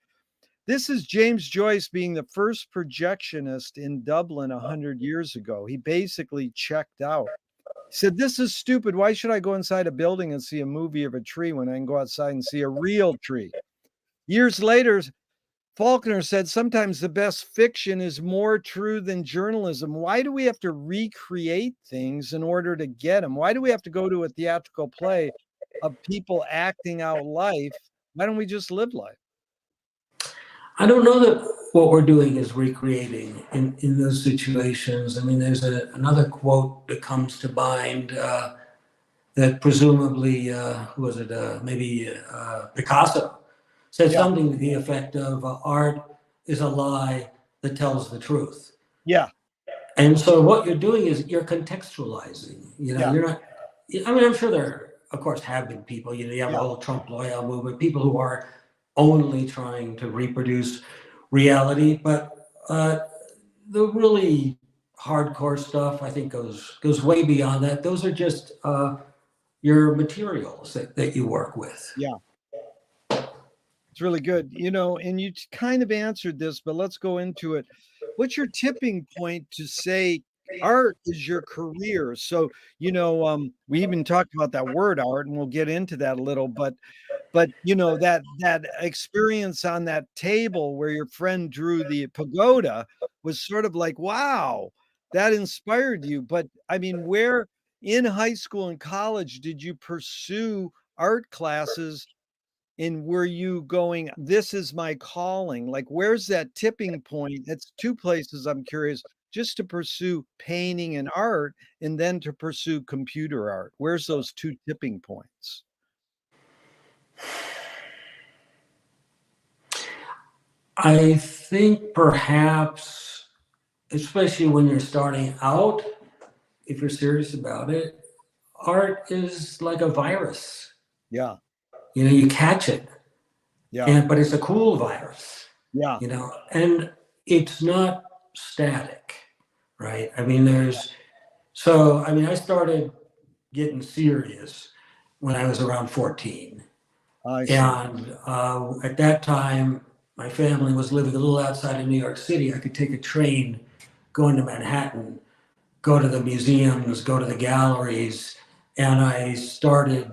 this is James Joyce being the first projectionist in Dublin 100 years ago. He basically checked out. He said, this is stupid. Why should I go inside a building and see a movie of a tree when I can go outside and see a real tree? Years later, Faulkner said, sometimes the best fiction is more true than journalism. Why do we have to recreate things in order to get them? Why do we have to go to a theatrical play of people acting out life? Why don't we just live life? I don't know that what we're doing is recreating in those situations. I mean, there's another quote that comes to mind that presumably, who was it? Maybe Picasso said Yeah. something to the effect of art is a lie that tells the truth. Yeah. And so what you're doing is you're contextualizing. Yeah. You're not. I mean, I'm sure there, of course, have been people. You have the Yeah. whole Trump loyal movement, people who are only trying to reproduce reality, but the really hardcore stuff, I think, goes way beyond that. Those are just your materials that you work with. Yeah. It's really good. And you kind of answered this, but let's go into it. What's your tipping point to say art is your career? So, we even talked about that word art, and we'll get into that a little, but that experience on that table where your friend drew the pagoda was sort of like, wow, that inspired you. But I mean, where in high school and college did you pursue art classes? And were you going, this is my calling? Like, where's that tipping point? It's two places I'm curious, just to pursue painting and art and then to pursue computer art. Where's those two tipping points? I think perhaps, especially when you're starting out, if you're serious about it, art is like a virus. Yeah. You catch it, Yeah. but it's a cool virus. Yeah. And it's not static, right? I mean, I started getting serious when I was around 14. I see. And at that time, my family was living a little outside of New York City. I could take a train going to Manhattan, go to the museums, go to the galleries, and I started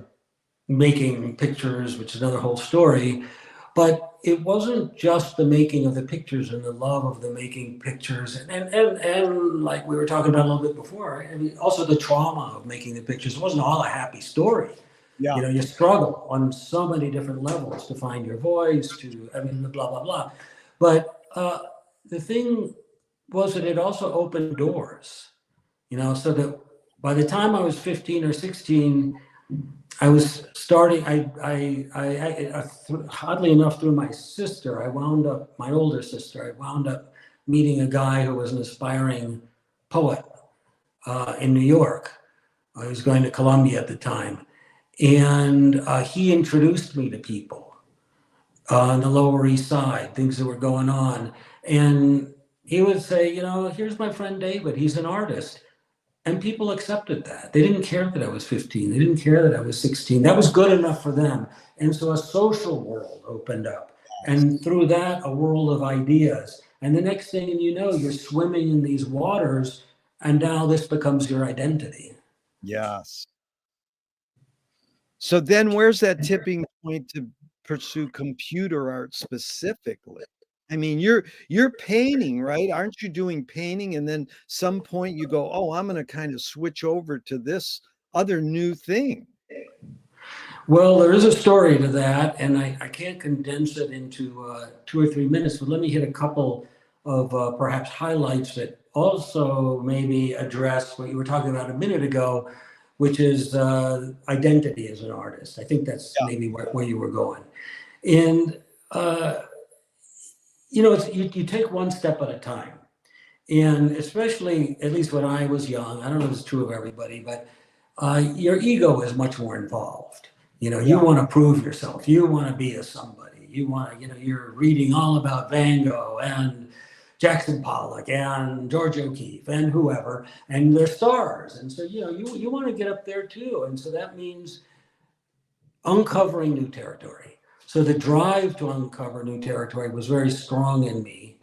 making pictures, which is another whole story. But it wasn't just the making of the pictures and the love of the making pictures, and like we were talking about a little bit before, I mean, also the trauma of making the pictures. It wasn't all a happy story. Yeah. You struggle on so many different levels to find your voice, blah, blah, blah. But the thing was that it also opened doors, so that by the time I was 15 or 16, I was starting, oddly enough, through my sister, my older sister, I wound up meeting a guy who was an aspiring poet in New York. I was going to Columbia at the time. And he introduced me to people on the Lower East Side, things that were going on. And he would say, here's my friend David, he's an artist. And people accepted that. They didn't care that I was 15. They didn't care that I was 16. That was good enough for them. And so a social world opened up. And through that, a world of ideas. And the next thing you know, you're swimming in these waters. And now this becomes your identity. Yes. So then where's that tipping point to pursue computer art specifically? I mean, you're painting, right? Aren't you doing painting? And then some point you go, oh, I'm going to kind of switch over to this other new thing. Well, there is a story to that, and I can't condense it into 2 or 3 minutes, but let me hit a couple of perhaps highlights that also maybe address what you were talking about a minute ago, which is identity as an artist. I think that's maybe where you were going. And, you take one step at a time. And especially, at least when I was young, I don't know if it's true of everybody, but your ego is much more involved. You want to prove yourself. You want to be a somebody. You're reading all about Van Gogh and Jackson Pollock and George O'Keeffe and whoever, and they're stars. And so, you want to get up there too. And so that means uncovering new territory. So the drive to uncover new territory was very strong in me.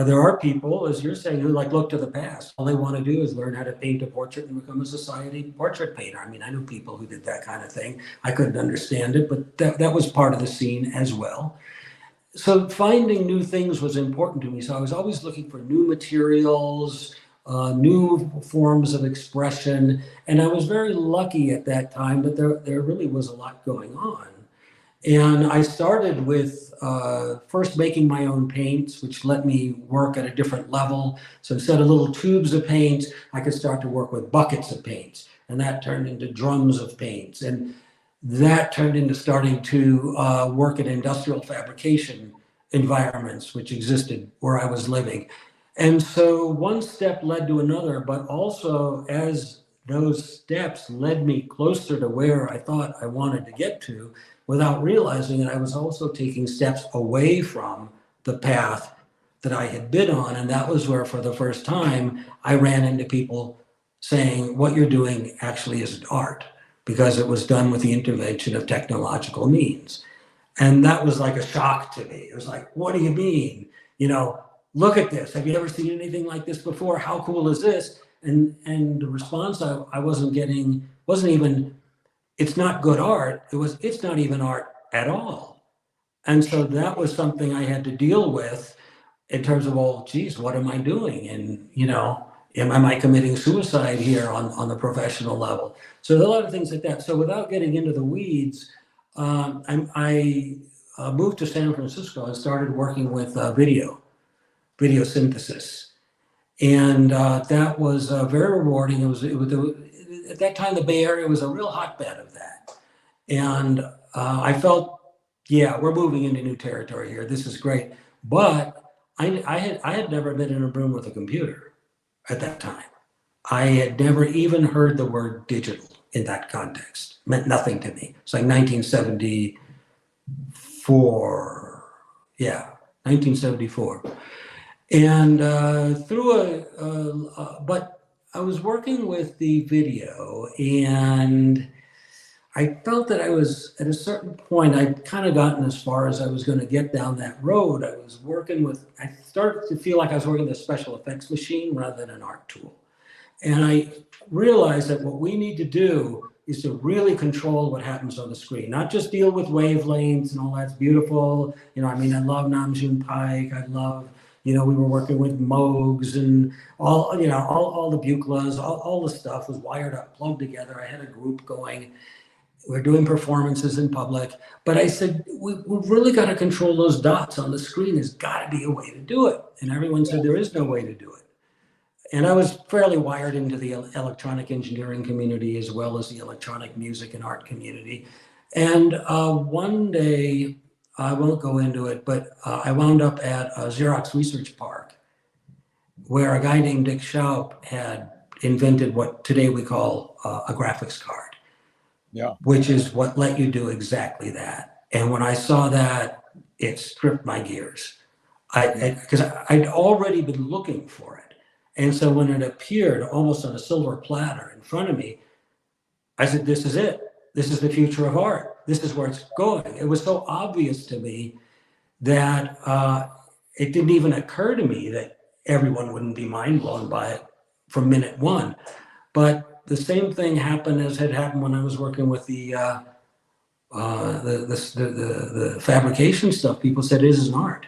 There are people, as you're saying, who look to the past. All they want to do is learn how to paint a portrait and become a society portrait painter. I mean, I knew people who did that kind of thing. I couldn't understand it, but that was part of the scene as well. So finding new things was important to me. So I was always looking for new materials, new forms of expression. And I was very lucky at that time that there really was a lot going on. And I started with first making my own paints, which let me work at a different level. So instead of little tubes of paints, I could start to work with buckets of paints. And that turned into drums of paints. And that turned into starting to work in industrial fabrication environments, which existed where I was living. And so one step led to another, but also as those steps led me closer to where I thought I wanted to get to, without realizing that I was also taking steps away from the path that I had been on. And that was where, for the first time, I ran into people saying, what you're doing actually isn't art, because it was done with the intervention of technological means. And that was like a shock to me. It was like, what do you mean? You know, look at this. Have you ever seen anything like this before? How cool is this? And the response I wasn't getting wasn't even, it's not good art. It was, it's not even art at all. And so that was something I had to deal with in terms of, well, geez, what am I doing? And, you know, am I committing suicide here on the professional level? So there are a lot of things like that. So without getting into the weeds, I moved to San Francisco and started working with video synthesis. And that was very rewarding. At that time, the Bay Area was a real hotbed of that. And I felt, yeah, we're moving into new territory here. This is great. But I had never been in a room with a computer at that time. I had never even heard the word digital in that context. It meant nothing to me. It's like 1974. Yeah, 1974. And but I was working with the video, and I felt that I was at a certain point, I'd kind of gotten as far as I was going to get down that road. I started to feel like I was working with a special effects machine rather than an art tool. And I realized that what we need to do is to really control what happens on the screen, not just deal with wavelengths and all that's beautiful. You know, I mean, I love Namjoon Pike. I love, you know, we were working with Moogs and all, you know, all the Buchlas, all the stuff was wired up, plugged together. I had a group going. We're doing performances in public. But I said, we've really got to control those dots on the screen. There's got to be a way to do it. And everyone said, there is no way to do it. And I was fairly wired into the electronic engineering community as well as the electronic music and art community. And one day, I won't go into it, but I wound up at Xerox Research Park, where a guy named Dick Schaup had invented what today we call a graphics card. Yeah. Which is what let you do exactly that. And when I saw that, it stripped my gears. Because I'd already been looking for it. And so when it appeared almost on a silver platter in front of me, I said, this is it. This is the future of art. This is where it's going. It was so obvious to me that it didn't even occur to me that everyone wouldn't be mind blown by it from minute one. But the same thing happened as had happened when I was working with the fabrication stuff. People said, "This isn't art.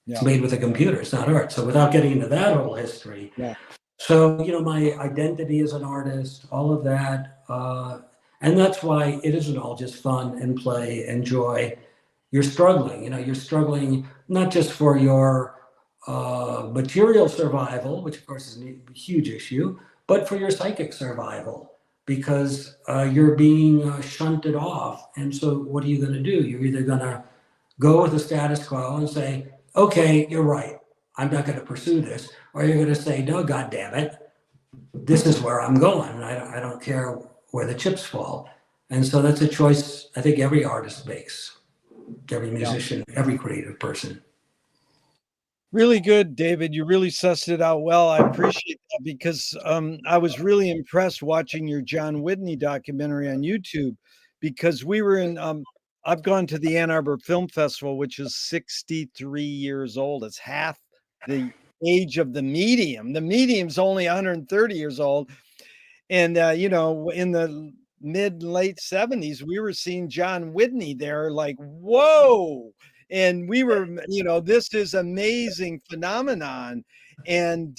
Yeah. It's made with a computer. It's not art." So without getting into that whole history, Yeah. so you know, my identity as an artist, all of that, and that's why it isn't all just fun and play and joy. You're struggling. You know, you're struggling not just for your material survival, which of course is a huge issue, but for your psychic survival, because you're being shunted off. And so what are you going to do? You're either going to go with the status quo and say, okay, you're right, I'm not going to pursue this, or you're going to say, no, God damn it, this is where I'm going, and I don't care where the chips fall. And so that's a choice I think every artist makes, every musician, every creative person. Really good, David. You really sussed it out well. I appreciate that because I was really impressed watching your John Whitney documentary on YouTube, because we were in I've gone to the Ann Arbor Film Festival, which is 63 years old. It's half the age of the medium. The medium's only 130 years old. And you know, in the mid late 70s, we were seeing John Whitney there, like, whoa. And we were, you know, this is amazing phenomenon. And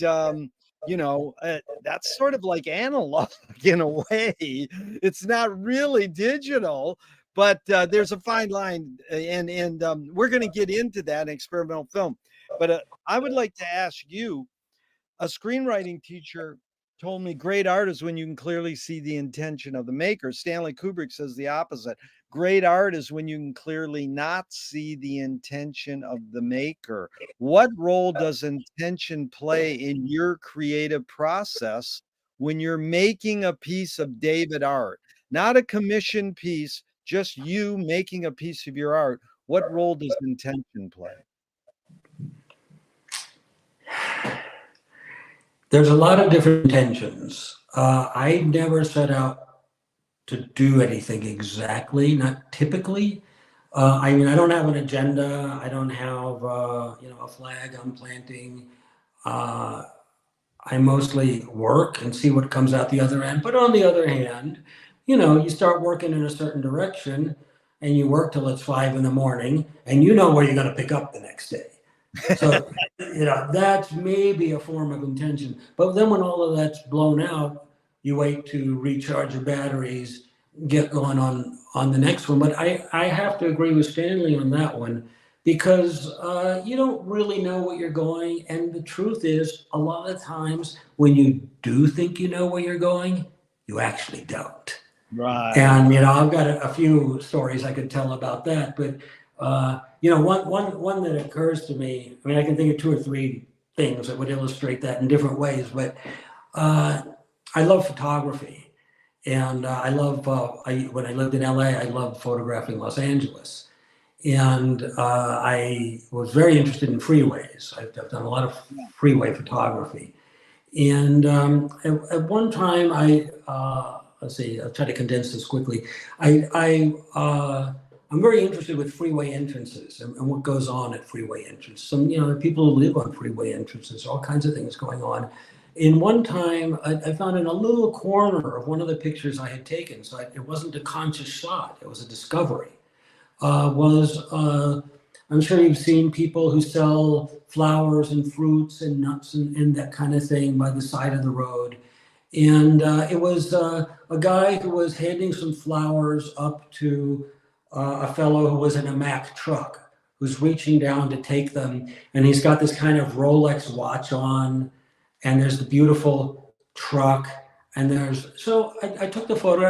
you know, that's sort of like analog in a way. It's not really digital, but there's a fine line, and we're going to get into that in experimental film. But I would like to ask you, a screenwriting teacher told me great art is when you can clearly see the intention of the maker. Stanley Kubrick says the opposite. Great art is when you can clearly not see the intention of the maker. What role does intention play in your creative process when you're making a piece of David art? Not a commissioned piece, just you making a piece of your art. What role does intention play? There's a lot of different intentions. I never set out to do anything exactly, not typically. I mean, I don't have an agenda. I don't have, a flag I'm planting. I mostly work and see what comes out the other end. But on the other hand, you start working in a certain direction and you work till it's 5 in the morning and you know where you're going to pick up the next day. So, that's maybe a form of intention. But then when all of that's blown out, you wait to recharge your batteries, get going on the next one. But I have to agree with Stanley on that one because you don't really know what you're going. And the truth is, a lot of times when you do think you know where you're going, you actually don't. Right. And I've got a few stories I could tell about that, but one that occurs to me. I mean, I can think of two or three things that would illustrate that in different ways. But I love photography, and I love. When I lived in LA, I loved photographing Los Angeles, and I was very interested in freeways. I've done a lot of freeway photography, and at one time, let's see, I'll try to condense this quickly. I'm very interested with freeway entrances and what goes on at freeway entrances. There are people who live on freeway entrances, all kinds of things going on. In one time, I found in a little corner of one of the pictures I had taken, so it wasn't a conscious shot, it was a discovery, I'm sure you've seen people who sell flowers and fruits and nuts and that kind of thing by the side of the road. And it was a guy who was handing some flowers up to a fellow who was in a Mack truck, who's reaching down to take them. And he's got this kind of Rolex watch on, and there's the beautiful truck. And so I took the photo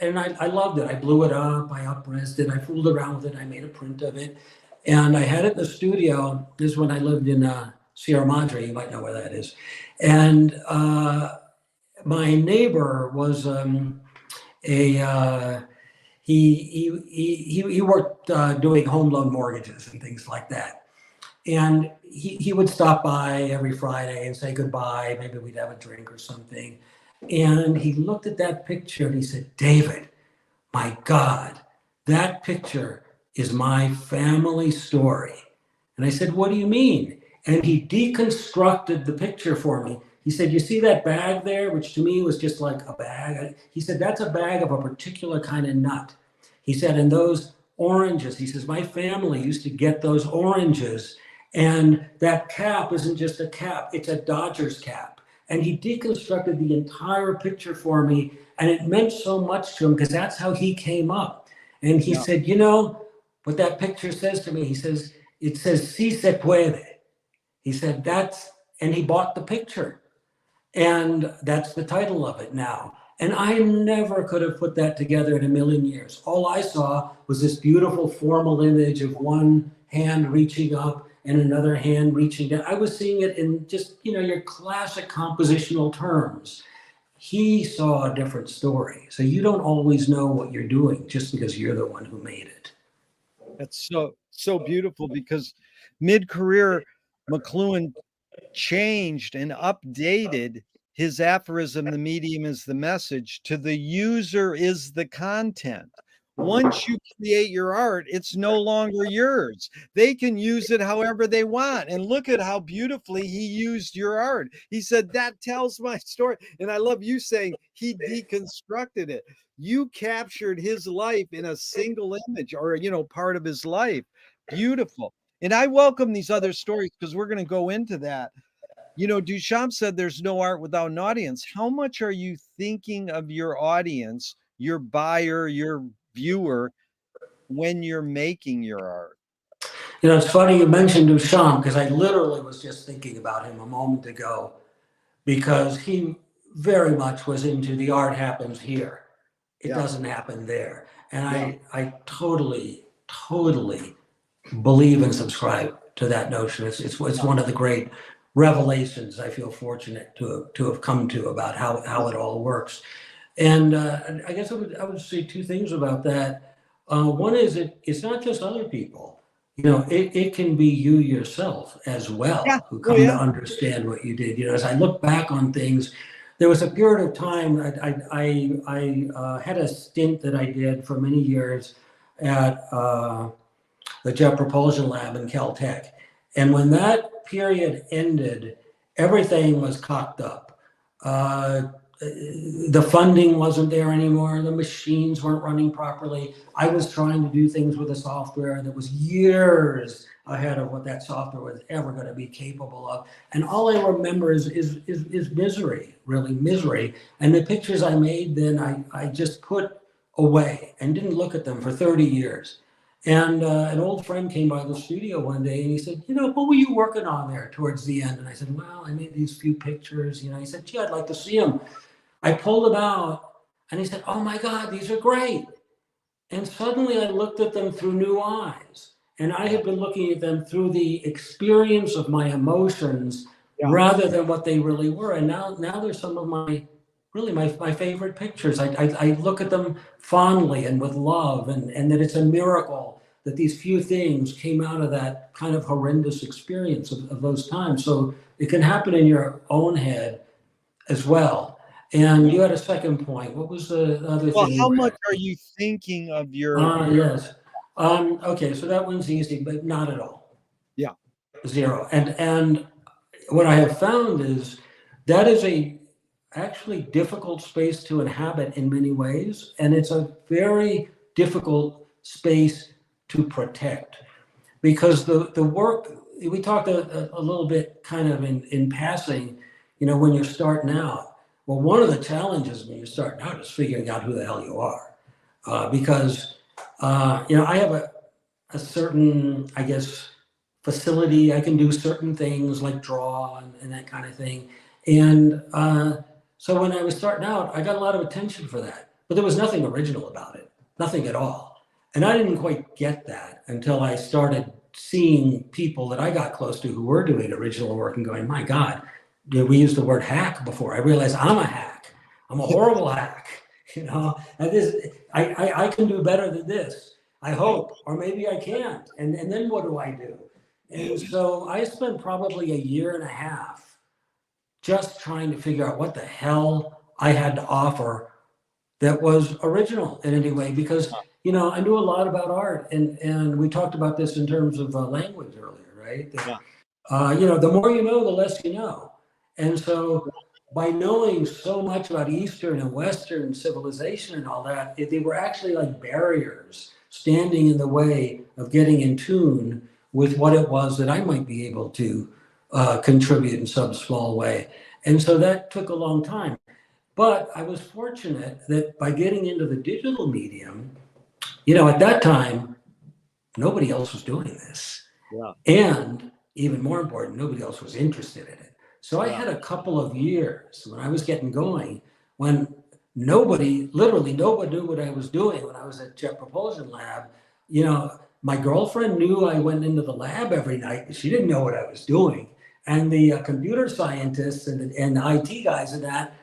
and I loved it. I blew it up, I up-resed it, I fooled around with it, I made a print of it. And I had it in the studio. This is when I lived in Sierra Madre, you might know where that is. And my neighbor was he worked doing home loan mortgages and things like that. And he would stop by every Friday and say goodbye. Maybe we'd have a drink or something. And he looked at that picture and he said, "David, my God, that picture is my family story." And I said, "What do you mean?" And he deconstructed the picture for me. He said, "You see that bag there," which to me was just like a bag. He said, "That's a bag of a particular kind of nut." He said, "And those oranges," he says, "my family used to get those oranges. And that cap isn't just a cap, it's a Dodgers cap." And he deconstructed the entire picture for me. And it meant so much to him because that's how he came up. And he said, what that picture says to me? He says, it says, "Si se puede." He said, and he bought the picture. And that's the title of it now. And I never could have put that together in a million years. All I saw was this beautiful formal image of one hand reaching up and another hand reaching down. I was seeing it in just, your classic compositional terms. He saw a different story. So you don't always know what you're doing just because you're the one who made it. That's so beautiful because mid-career, McLuhan changed and updated his aphorism, "The medium is the message," to "the user is the content." Once you create your art, it's no longer yours. They can use it however they want. And look at how beautifully he used your art. He said, "That tells my story." And I love you saying he deconstructed it. You captured his life in a single image or, part of his life. Beautiful. And I welcome these other stories because we're going to go into that. Duchamp said there's no art without an audience. How much are you thinking of your audience, your buyer, your viewer, when you're making your art? You know, it's funny you mentioned Duchamp because I literally was just thinking about him a moment ago because he very much was into the art happens here. It Yeah. doesn't happen there. And Yeah. I totally, totally believe and subscribe to that notion. It's one of the great revelations I feel fortunate to have come to about how it all works. And I guess I would say two things about that. One is it's not just other people. You know, it can be you yourself as Yeah. well who Oh, come to yeah. understand what you did. You know, as I look back on things, there was a period of time I had a stint that I did for many years at the Jet Propulsion Lab in Caltech. And when that period ended, everything was cocked up. The funding wasn't there anymore. The machines weren't running properly. I was trying to do things with a software that was years ahead of what that software was ever going to be capable of. And all I remember is misery, really misery. And the pictures I made then, I just put away and didn't look at them for 30 years. And an old friend came by the studio one day and he said, you know, what were you working on there towards the end? And I said, well, I made these few pictures. You know, he said, gee, I'd like to see them. I pulled them out and he said, oh my God, these are great. And suddenly I looked at them through new eyes. And I had been looking at them through the experience of my emotions Yeah. rather than what they really were. And now they're some of my favorite pictures. I look at them fondly and with love, and that it's a miracle that these few things came out of that kind of horrendous experience of those times. So it can happen in your own head as well. And you had a second point. What was the other Well, thing you how were much asking? are you thinking of your Yes. Okay, so that one's easy, but not at all. yeah. Zero. And what I have found is that is a actually difficult space to inhabit in many ways, and it's a very difficult space to protect because the work we talked a little bit kind of in passing, you know, when you're starting out. Well, one of the challenges when you're starting out is figuring out who the hell you are, because you know I have a certain, I guess, facility. I can do certain things like draw and that kind of thing. And so when I was starting out, I got a lot of attention for that, but there was nothing original about it, nothing at all. And I didn't quite get that until I started seeing people that I got close to who were doing original work and going, my God, we used the word hack before. I realized I'm a hack. I'm a horrible hack. You know, and this, I can do better than this. I hope, or maybe I can't. And then what do I do? And so I spent probably a year and a half just trying to figure out what the hell I had to offer that was original in any way, because you know I knew a lot about art, and we talked about this in terms of language earlier, right? Yeah. You know, the more you know, the less you know, and so by knowing so much about Eastern and Western civilization and all that, they were actually like barriers standing in the way of getting in tune with what it was that I might be able to contribute in some small way, and so that took a long time. But I was fortunate that by getting into the digital medium, you know, at that time, nobody else was doing this. Yeah. And even more important, nobody else was interested in it. So I Yeah. had a couple of years when I was getting going when nobody, literally nobody knew what I was doing when I was at Jet Propulsion Lab. You know, my girlfriend knew I went into the lab every night, but she didn't know what I was doing. And the computer scientists and the IT guys and that,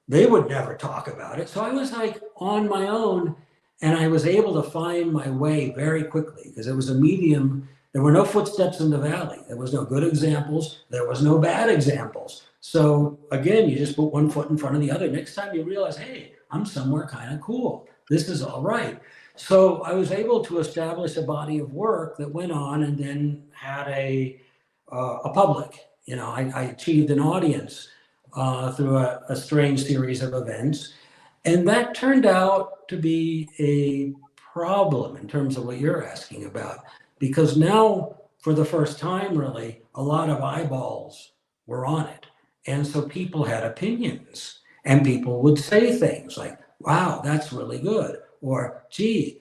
they would never talk about it. So I was like on my own, and I was able to find my way very quickly because it was a medium. There were no footsteps in the valley. There was no good examples. There was no bad examples. So again, you just put one foot in front of the other. Next time you realize, hey, I'm somewhere kind of cool. This is all right. So I was able to establish a body of work that went on and then had a public. You know, I achieved an audience through a strange series of events. And that turned out to be a problem in terms of what you're asking about, because now, for the first time, really, a lot of eyeballs were on it. And so people had opinions, and people would say things like, wow, that's really good. Or, gee,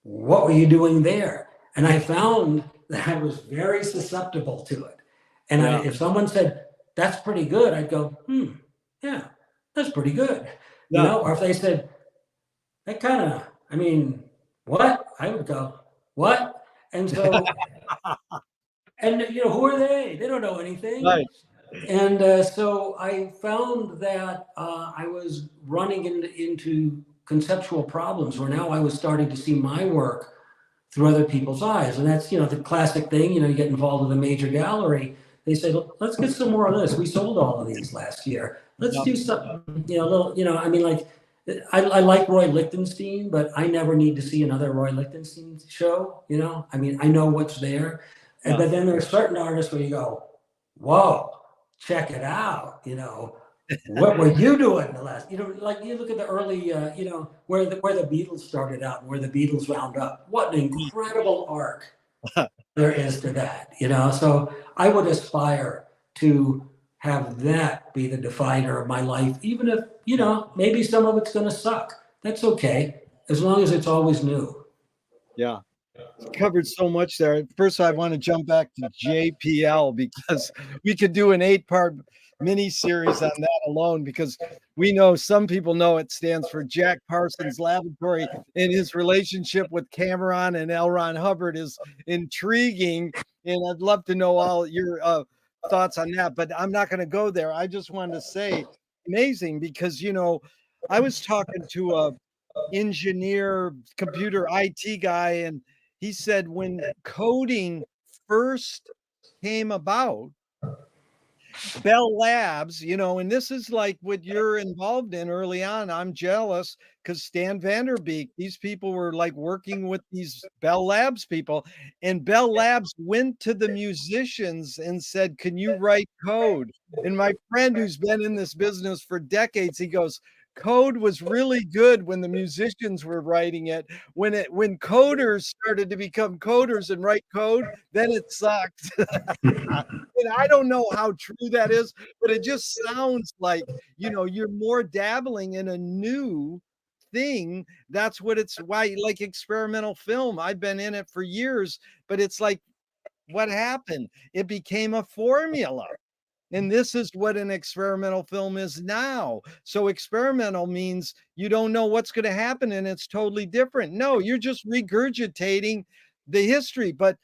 what were you doing there? And I found that I was very susceptible to it. And Yeah. if someone said, that's pretty good, I'd go, yeah, that's pretty good. Yeah. Or if they said, that kind of, I mean, what? I would go, what? And so, and who are they? They don't know anything. Right. And so I found that I was running into conceptual problems where now I was starting to see my work through other people's eyes. And that's, the classic thing, you get involved with a major gallery. They say, let's get some more of this. We sold all of these last year. Let's do something, a little, I mean, like, I like Roy Lichtenstein, but I never need to see another Roy Lichtenstein show, I mean, I know what's there. Yeah. But then there's certain artists where you go, whoa, check it out, what were you doing the last, like you look at the early, where the Beatles started out and where the Beatles wound up. What an incredible arc there is to that, So I would aspire to have that be the definer of my life, even if, maybe some of it's going to suck. That's okay, as long as it's always new. Yeah. Covered so much there. First, I want to jump back to JPL because we could do an 8-part mini series on that alone, because we know some people know it stands for Jack Parsons Laboratory, and his relationship with Cameron and L. Ron Hubbard is intriguing. And I'd love to know all your thoughts on that, but I'm not going to go there. I just wanted to say amazing because, I was talking to a engineer, computer IT guy, and he said when coding first came about, Bell Labs, and this is like what you're involved in early on. I'm jealous because Stan Vanderbeek, these people were like working with these Bell Labs people, and Bell Labs went to the musicians and said, "Can you write code?" And my friend who's been in this business for decades, he goes, code was really good when the musicians were writing it. When coders started to become coders and write code, then it sucked. And I don't know how true that is, but it just sounds like, you're more dabbling in a new thing. That's what it's why, like experimental film. I've been in it for years, but it's like, what happened? It became a formula. And this is what an experimental film is now. So experimental means you don't know what's going to happen and it's totally different. No, you're just regurgitating the history. But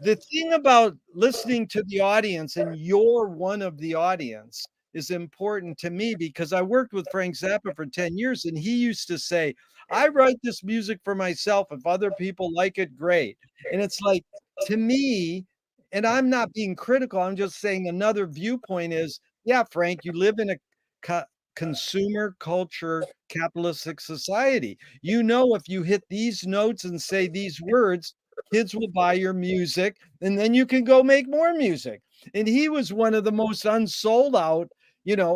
the thing about listening to the audience, and you're one of the audience, is important to me because I worked with Frank Zappa for 10 years and he used to say, I write this music for myself. If other people like it, great. And it's like, to me, and I'm not being critical, I'm just saying another viewpoint is, yeah, Frank, you live in a consumer culture capitalistic society. If you hit these notes and say these words, kids will buy your music and then you can go make more music. And he was one of the most unsold out,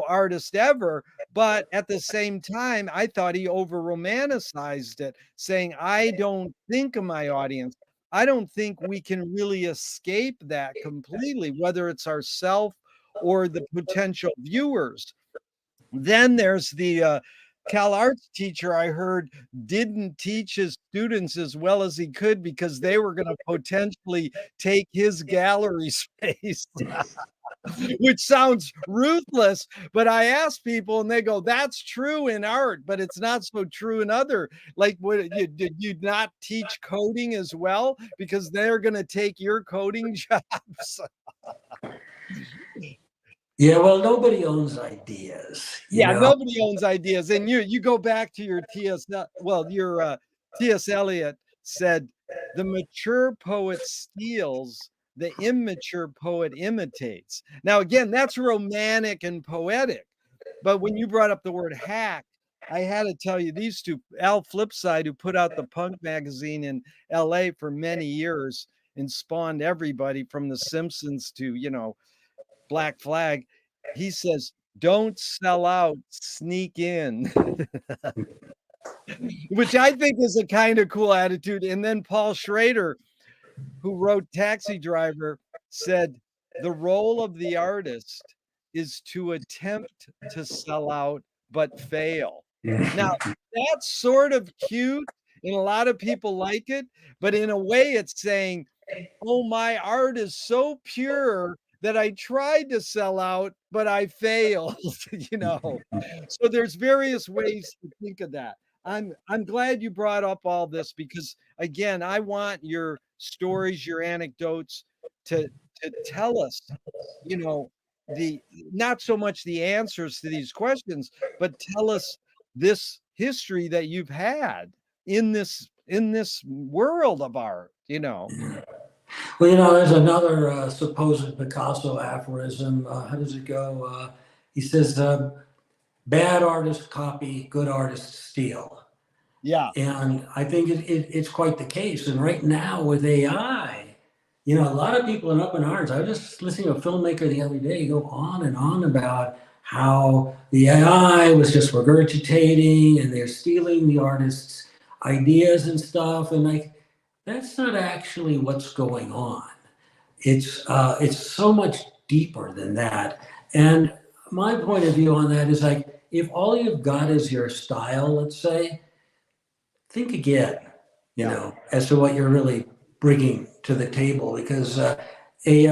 artists ever. But at the same time, I thought he over romanticized it, saying, I don't think of my audience. I don't think we can really escape that completely, whether it's ourself or the potential viewers. Then there's the Cal Arts teacher I heard didn't teach his students as well as he could because they were going to potentially take his gallery space, which sounds ruthless. But I ask people and they go, that's true in art, but it's not so true in other. Like, did you not teach coding as well? Because they're going to take your coding jobs. Yeah, well, nobody owns ideas. Yeah, nobody owns ideas. And you go back to your T.S. Eliot said, the mature poet steals, the immature poet imitates. Now, again, that's romantic and poetic. But when you brought up the word hack, I had to tell you these two, Al Flipside, who put out the punk magazine in LA for many years and spawned everybody from the Simpsons to, Black Flag. He says, don't sell out, sneak in, which I think is a kind of cool attitude. And then Paul Schrader, who wrote Taxi Driver, said, the role of the artist is to attempt to sell out, but fail. Now, that's sort of cute and a lot of people like it, but in a way it's saying, "Oh, my art is so pure that I tried to sell out, but I failed," you know? So there's various ways to think of that. I'm glad you brought up all this because, again, I want your stories, your anecdotes to tell us, you know, the not so much the answers to these questions, but tell us this history that you've had in this world of art, you know? Well, you know, there's another supposed Picasso aphorism. How does it go? He says, bad artists copy, good artists steal. Yeah, And I think it's quite the case. And right now with AI, you know, a lot of people in up in arms. I was just listening to a filmmaker the other day go on and on about how the AI was just regurgitating and they're stealing the artist's ideas and stuff. And like, that's not actually what's going on. It's so much deeper than that. And my point of view on that is like, if all you've got is your style, let's say, think again, you yeah, know, as to what you're really bringing to the table, because any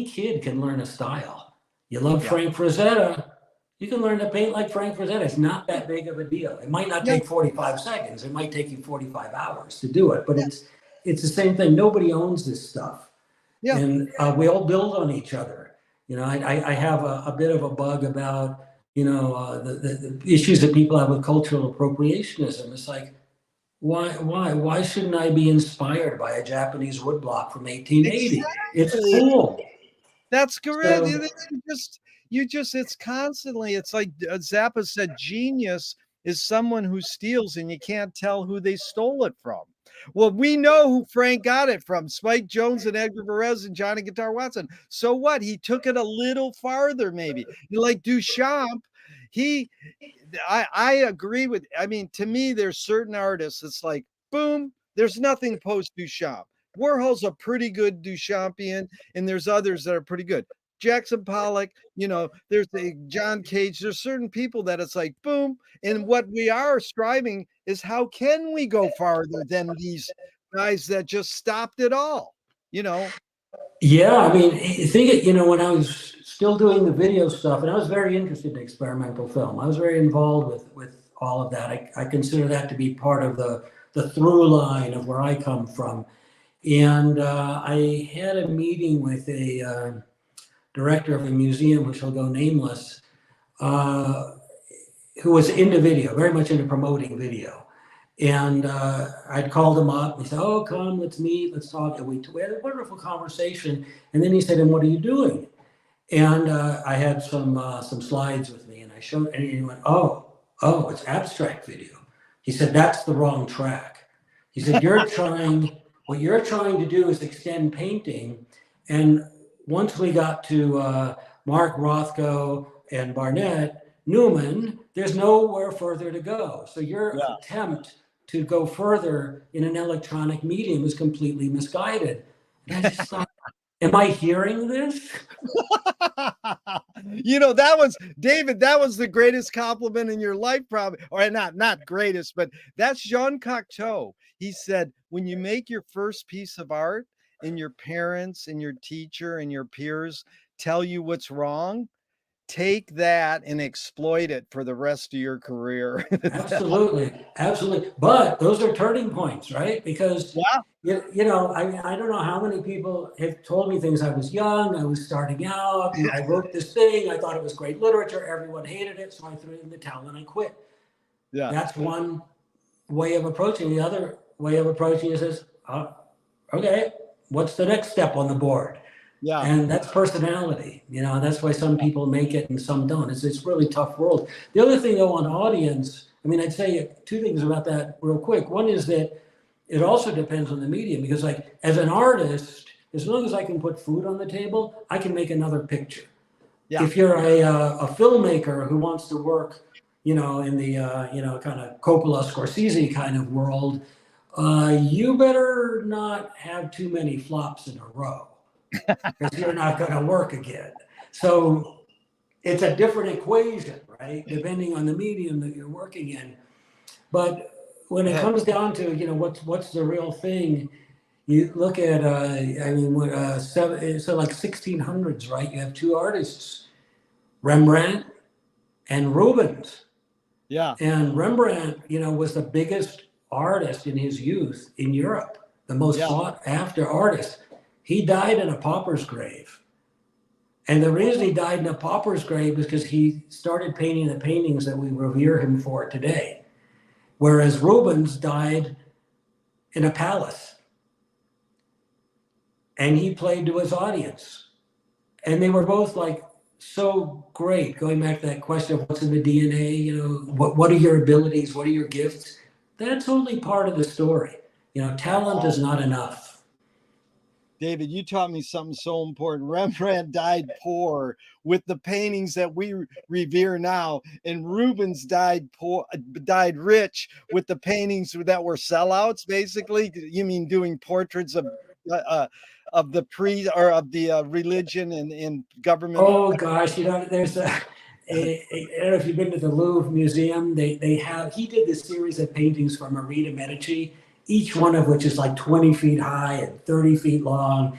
kid can learn a style. You love yeah, Frank Frazetta, you can learn to paint like Frank Frazetta. It's not that big of a deal. It might not yeah, take 45 seconds. It might take you 45 hours to do it, but yeah, it's the same thing. Nobody owns this stuff, yeah. and we all build on each other. You know, I have a bit of a bug about the issues that people have with cultural appropriationism. It's like, why shouldn't I be inspired by a Japanese woodblock from 1880? It's Exactly. cool. That's correct. So You just it's constantly it's like, Zappa said, "Genius is someone who steals and you can't tell who they stole it from." Well, we know who Frank got it from, Spike Jones and Edgar Varese and Johnny Guitar Watson. So what? He took it a little farther maybe. Like Duchamp, he I agree with I mean, to me, there's certain artists, it's like, boom, there's nothing post Duchamp. Warhol's a pretty good Duchampian, and there's others that are pretty good. Jackson Pollock, you know, there's the John Cage. There's certain people that it's like, boom. And what we are striving is how can we go farther than these guys that just stopped it all, you know? yeah, I mean, when I was still doing the video stuff, and I was very interested in experimental film. I was very involved with all of that. I consider that to be part of the through line of where I come from. And I had a meeting with a director of a museum, which will go nameless, uh, who was into video, very much into promoting video. And I'd called him up. And he said, "Oh, come, let's meet, let's talk." And we had a wonderful conversation. And then he said, "And what are you doing?" And I had some slides with me, and I showed, and he went, "Oh, it's abstract video." He said, "That's the wrong track." He said, what you're trying to do is extend painting. And once we got to Mark Rothko and Barnett Newman, there's nowhere further to go. So your Yeah. attempt to go further in an electronic medium is completely misguided." And I just thought, am I hearing this? You know, that was David, that was the greatest compliment in your life, probably, or not greatest, but that's Jean Cocteau. He said, when you make your first piece of art and your parents and your teacher and your peers tell you what's wrong, take that and exploit it for the rest of your career. Absolutely, absolutely. But those are turning points, right? Because Yeah. I don't know how many people have told me things. I was young, I was starting out, and I wrote this thing. I thought it was great literature. Everyone hated it, so I threw it in the towel and I quit. Yeah. That's one way of approaching. The other way of approaching is, okay, what's the next step on the board? Yeah. And that's personality. That's why some people make it and some don't. It's really tough world. The other thing though on audience, I mean, I'd say two things about that real quick. One is that it also depends on the medium, because like as an artist, as long as I can put food on the table, I can make another picture. Yeah. If you're a filmmaker who wants to work, in the kind of Coppola Scorsese kind of world, you better not have too many flops in a row, because you're not going to work again. So it's a different equation, right? Depending on the medium that you're working in. But when it comes down to, what's the real thing, you look at, so like 1600s, right? You have two artists, Rembrandt and Rubens. Yeah. And Rembrandt, was the biggest artist in his youth in Europe, the most sought after artist. He died in a pauper's grave. And the reason he died in a pauper's grave is because he started painting the paintings that we revere him for today. Whereas Rubens died in a palace. And he played to his audience. And they were both like so great, going back to that question of what's in the DNA, what are your abilities, what are your gifts? That's only part of the story. Talent is not enough. David, you taught me something so important. Rembrandt died poor with the paintings that we revere now, and Rubens died rich with the paintings that were sellouts. Basically, you mean doing portraits of the priest or of the religion and government? Oh gosh, there's I don't know if you've been to the Louvre Museum. He did this series of paintings for Marie de Medici, each one of which is like 20 feet high and 30 feet long.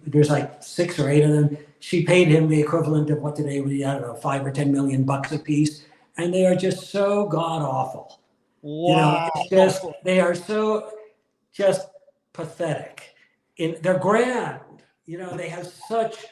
There's like 6 or 8 of them. She paid him the equivalent of what today would be, I don't know, $5 or $10 million a piece. And they are just so god awful. Wow. They are so just pathetic. They're grand. They have such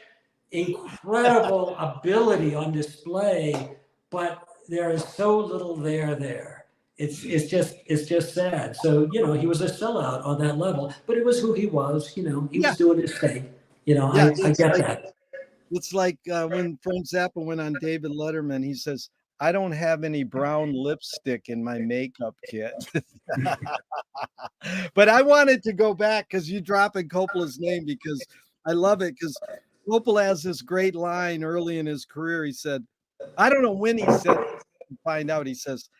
incredible ability on display, but there is so little there. It's just sad. So, he was a sellout on that level, but it was who he was, he was doing his thing. I get that. It's like when Frank Zappa went on David Letterman, he says, I don't have any brown lipstick in my makeup kit. But I wanted to go back because you dropping Coppola's name, because I love it, because Coppola has this great line early in his career. He said, I don't know when he said it, find out. He says,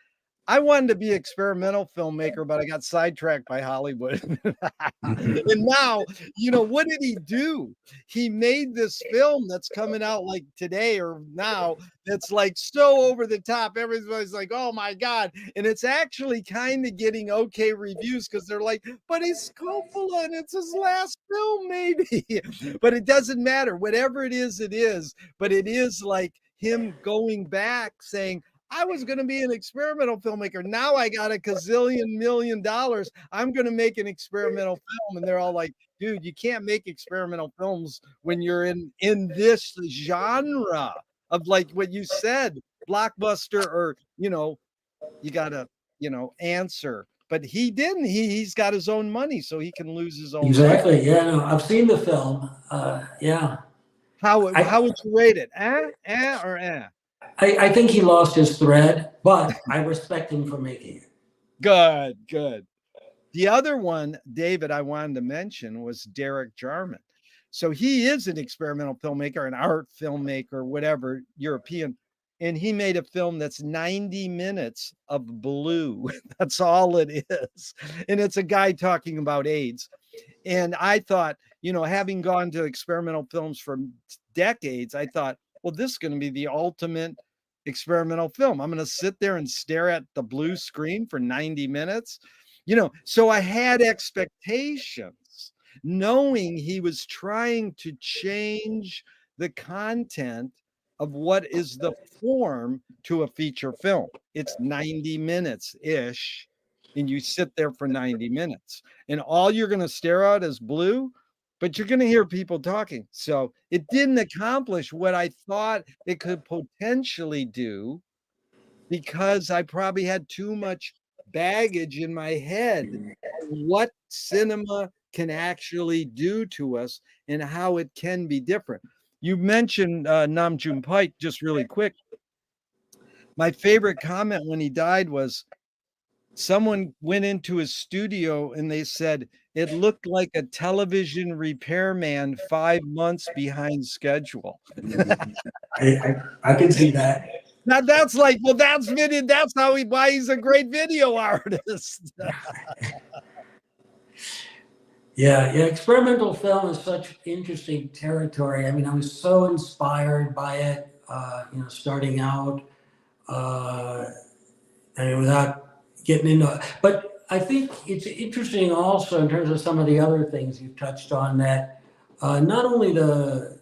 I wanted to be an experimental filmmaker, but I got sidetracked by Hollywood. And now, what did he do? He made this film that's coming out like today or now that's like so over the top. Everybody's like, oh my God. And it's actually kind of getting okay reviews because they're like, but it's Coppola and it's his last film, maybe. But it doesn't matter. Whatever it is, it is. But it is like him going back saying, I was going to be an experimental filmmaker. Now I got $1 million. I'm going to make an experimental film. And they're all like, dude, you can't make experimental films when you're in this genre of, like what you said, blockbuster, or, you got to, answer. But he didn't. He's got his own money, so he can lose his own Exactly. money. Yeah, no, I've seen the film. Yeah. How would you rate it? Or eh? I think he lost his thread, but I respect him for making it. Good. The other one, David, I wanted to mention was Derek Jarman. So he is an experimental filmmaker, an art filmmaker, whatever, European. And he made a film that's 90 minutes of blue. That's all it is. And it's a guy talking about AIDS. And I thought, having gone to experimental films for decades, I thought, well, this is going to be the ultimate experimental film. I'm going to sit there and stare at the blue screen for 90 minutes. So I had expectations, knowing he was trying to change the content of what is the form to a feature film. It's 90 minutes ish, and you sit there for 90 minutes, and all you're going to stare at is blue, but you're going to hear people talking. So it didn't accomplish what I thought it could potentially do, because I probably had too much baggage in my head of what cinema can actually do to us and how it can be different. You mentioned Nam June Paik just really quick. My favorite comment when he died was, someone went into his studio and they said it looked like a television repairman 5 months behind schedule. I can see that. Now that's like, well, that's why he's a great video artist. Yeah, experimental film is such interesting territory. I mean, I was so inspired by it, starting out, without getting into it. But I think it's interesting also in terms of some of the other things you've touched on that not only the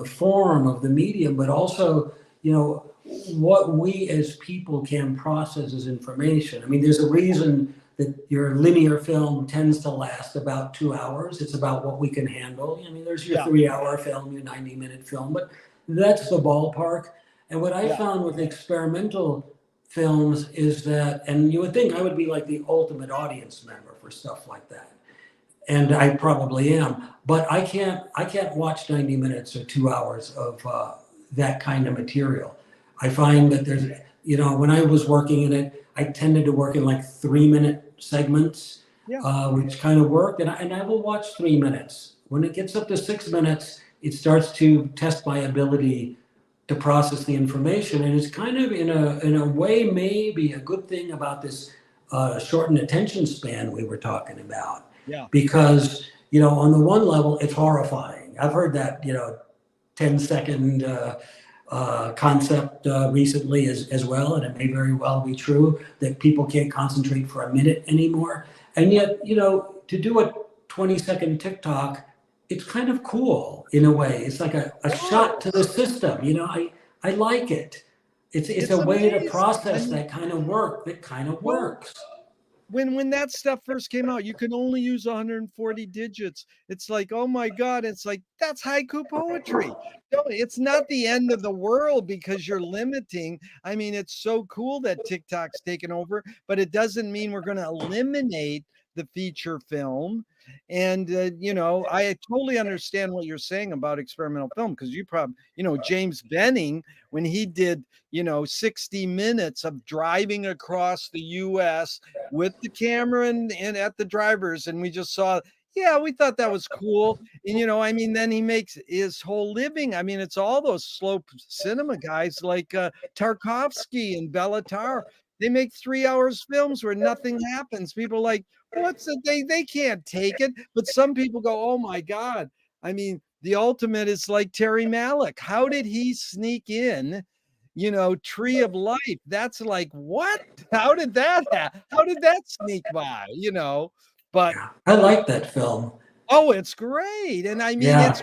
form of the medium, but also what we as people can process as information. I mean, there's a reason that your linear film tends to last about 2 hours. It's about what we can handle. I mean, there's your Yeah, 3 hour film, your 90-minute film, but that's the ballpark. And what I yeah, found with experimental films is that, and you would think I would be like the ultimate audience member for stuff like that, and I probably am, but I can't watch 90 minutes or 2 hours of that kind of material. I find that when I was working in it, I tended to work in like 3 minute segments, yeah. which kind of worked, and I will watch 3 minutes. When it gets up to 6 minutes, it starts to test my ability to process the information, and it's kind of in a way maybe a good thing about this shortened attention span we were talking about, Yeah. because on the one level it's horrifying. I've heard that 10-second concept recently as well, and it may very well be true that people can't concentrate for a minute anymore, and yet to do a 20-second TikTok, it's kind of cool in a way. It's like a shot to Oh, the system. I like it. It's a it's way to amazing. I process mean, that kind of work that kind of well, works. when that stuff first came out, you can only use 140 digits. It's like, oh my God, it's like that's haiku poetry. No, it's not the end of the world because you're limiting. I mean, it's so cool that TikTok's taken over, but it doesn't mean we're going to eliminate the feature film. And I totally understand what you're saying about experimental film because you probably, James Benning, when he did, 60 minutes of driving across the US with the camera and at the drivers, and we just saw, yeah, we thought that was cool. And I mean, then he makes his whole living. I mean, it's all those slow cinema guys like Tarkovsky and Bellatar. They make 3 hours films where nothing happens. People are like, what's it? They can't take it. But some people go, oh my God. I mean, the ultimate is like Terry Malick. How did he sneak in? Tree of Life. That's like, what? How did that happen? How did that sneak by? But Yeah, I like that film. oh, it's great. And I mean, Yeah. it's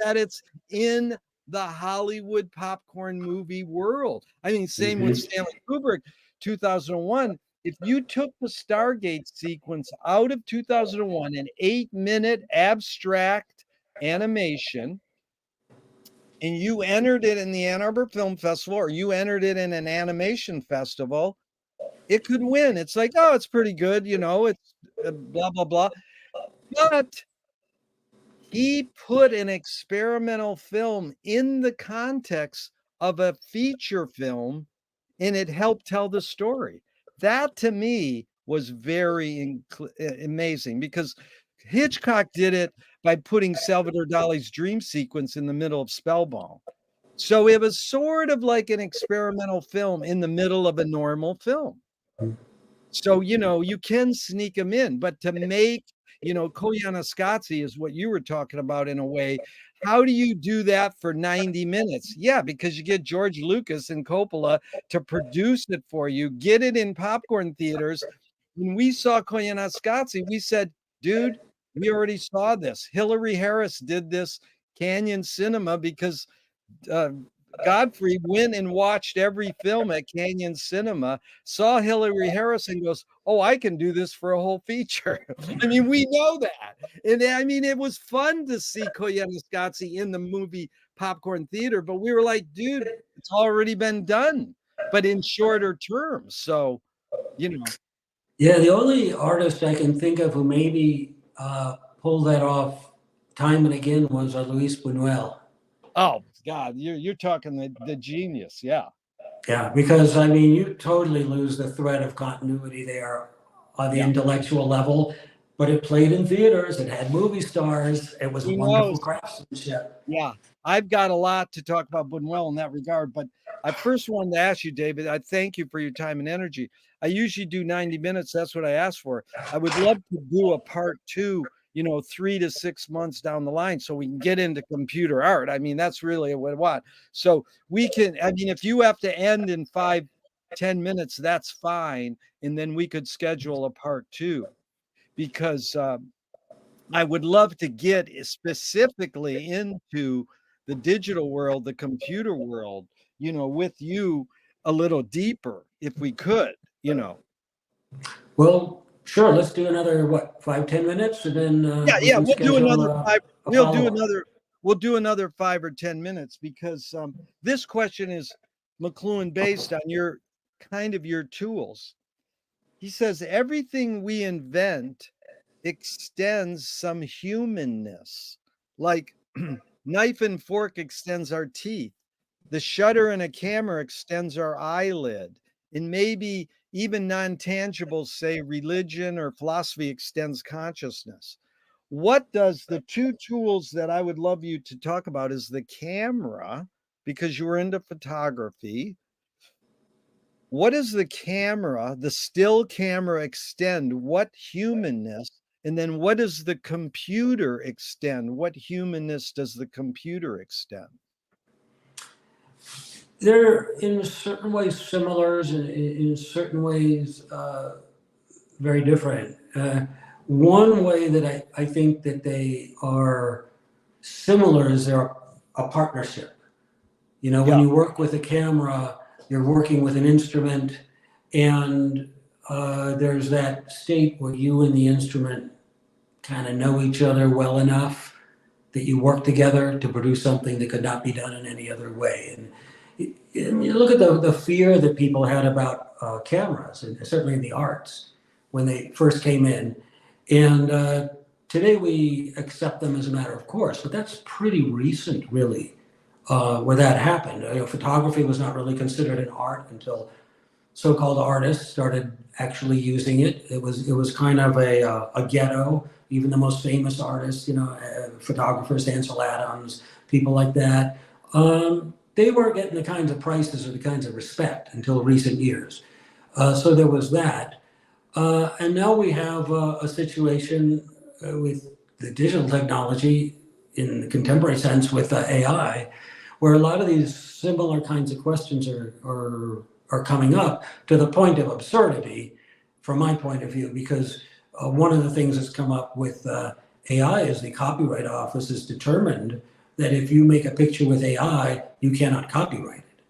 that it's in the Hollywood popcorn movie world. I mean, same with Mhm. Stanley Kubrick, 2001. If you took the Stargate sequence out of 2001, an 8-minute abstract animation, and you entered it in the Ann Arbor Film Festival or you entered it in an animation festival, it could win. It's like, oh, it's pretty good, it's blah, blah, blah. But he put an experimental film in the context of a feature film and it helped tell the story. That to me was very amazing because Hitchcock did it by putting Salvador Dali's dream sequence in the middle of Spellbound. So it was sort of like an experimental film in the middle of a normal film. So, you can sneak them in, but to make, Koyaanisqatsi is what you were talking about in a way. How do you do that for 90 minutes? Yeah, because you get George Lucas and Coppola to produce it for you, get it in popcorn theaters. When we saw Koyaanisqatsi, we said, dude, we already saw this. Hillary Harris did this Canyon Cinema because uh, Godfrey went and watched every film at Canyon Cinema, saw Hillary Harris, and goes, "Oh, I can do this for a whole feature." I mean, we know that, and I mean, it was fun to see Koyaanisqatsi in the movie popcorn theater, but we were like, "Dude, it's already been done, but in shorter terms." So, you know, Yeah, the only artist I can think of who maybe pulled that off time and again was Luis Buñuel. oh God, you're talking the genius, yeah, Yeah, because I mean, you totally lose the thread of continuity there on the yeah. intellectual level, but it played in theaters, it had movie stars, it was Who wonderful knows? craftsmanship. Yeah, I've got a lot to talk about Buñuel in that regard, but I first wanted to ask you, David, I thank you for your time and energy. I usually do 90 minutes. That's what I asked for. I would love to do a part two, 3 to 6 months down the line so we can get into computer art. I mean, that's really what I want. So we can, I mean, if you have to end in 10 minutes, that's fine. And then we could schedule a part two because I would love to get specifically into the digital world, the computer world, with you a little deeper if we could. Well, sure. Let's do another, what, 5, 10 minutes, and then Yeah, we yeah, can we'll do schedule another 5 a we'll do follow up. another we'll do another 5 or 10 minutes because, this question is, McLuhan, based on your tools. He says, "Everything we invent extends some humanness, like knife and fork extends our teeth. The shutter in a camera extends our eyelid, and maybe even non-tangibles, say religion or philosophy, extends consciousness. What does the two tools that I would love you to talk about is the camera, because you were into photography. What does the camera, the still camera, extend? What humanness? And then what does the computer extend? What humanness does the computer extend?" They're in certain ways similar, and in certain ways very different. One way that I think that they are similar is they're a partnership. When Yeah. you work with a camera, you're working with an instrument, and there's that state where you and the instrument kind of know each other well enough that you work together to produce something that could not be done in any other way. And you look at the fear that people had about cameras, and certainly in the arts, when they first came in. And today we accept them as a matter of course, but that's pretty recent, really, where that happened. Photography was not really considered an art until so-called artists started actually using it. It was kind of a ghetto. Even the most famous artists, photographers, Ansel Adams, people like that, they weren't getting the kinds of prices or the kinds of respect until recent years. So there was that. And now we have a situation with the digital technology in the contemporary sense with AI, where a lot of these similar kinds of questions are coming up to the point of absurdity from my point of view, because one of the things that's come up with AI is the Copyright Office has determined that if you make a picture with AI, you cannot copyright it,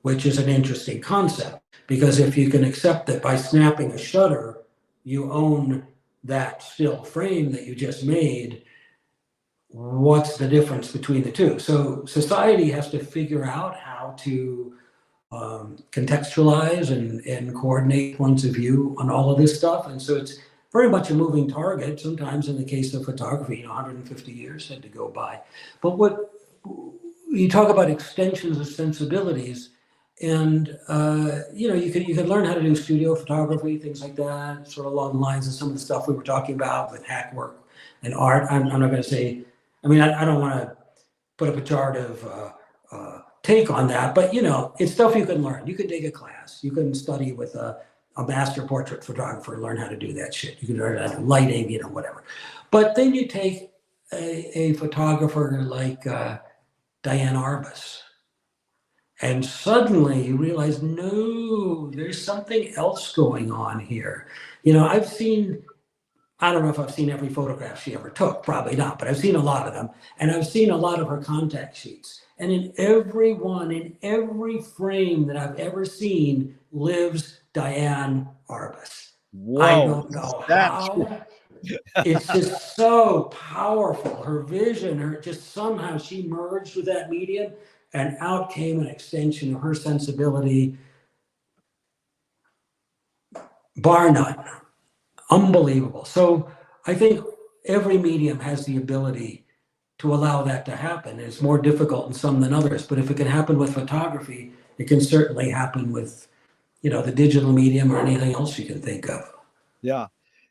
which is an interesting concept. Because if you can accept that by snapping a shutter, you own that still frame that you just made, what's the difference between the two? So society has to figure out how to contextualize and coordinate points of view on all of this stuff. And so it's very much a moving target. Sometimes in the case of photography, 150 years had to go by. But what you talk about extensions of sensibilities, and you could learn how to do studio photography, things like that, sort of along the lines of some of the stuff we were talking about with hack work and art. I'm not going to say, I don't want to put a pejorative take on that, but it's stuff you can learn. You can take a class. You can study with a master portrait photographer, learn how to do that shit. You can learn how to do lighting, whatever. But then you take a photographer like Diane Arbus, and suddenly you realize, no, there's something else going on here. I don't know if I've seen every photograph she ever took, probably not, but I've seen a lot of them. And I've seen a lot of her contact sheets. And in every frame that I've ever seen lives Diane Arbus. I Whoa, don't know that's how. It's just so powerful. Her vision, just somehow she merged with that medium, and out came an extension of her sensibility, bar none. Unbelievable. So I think every medium has the ability to allow that to happen. It's more difficult in some than others, but if it can happen with photography, it can certainly happen with, the digital medium or anything else you can think of. yeah.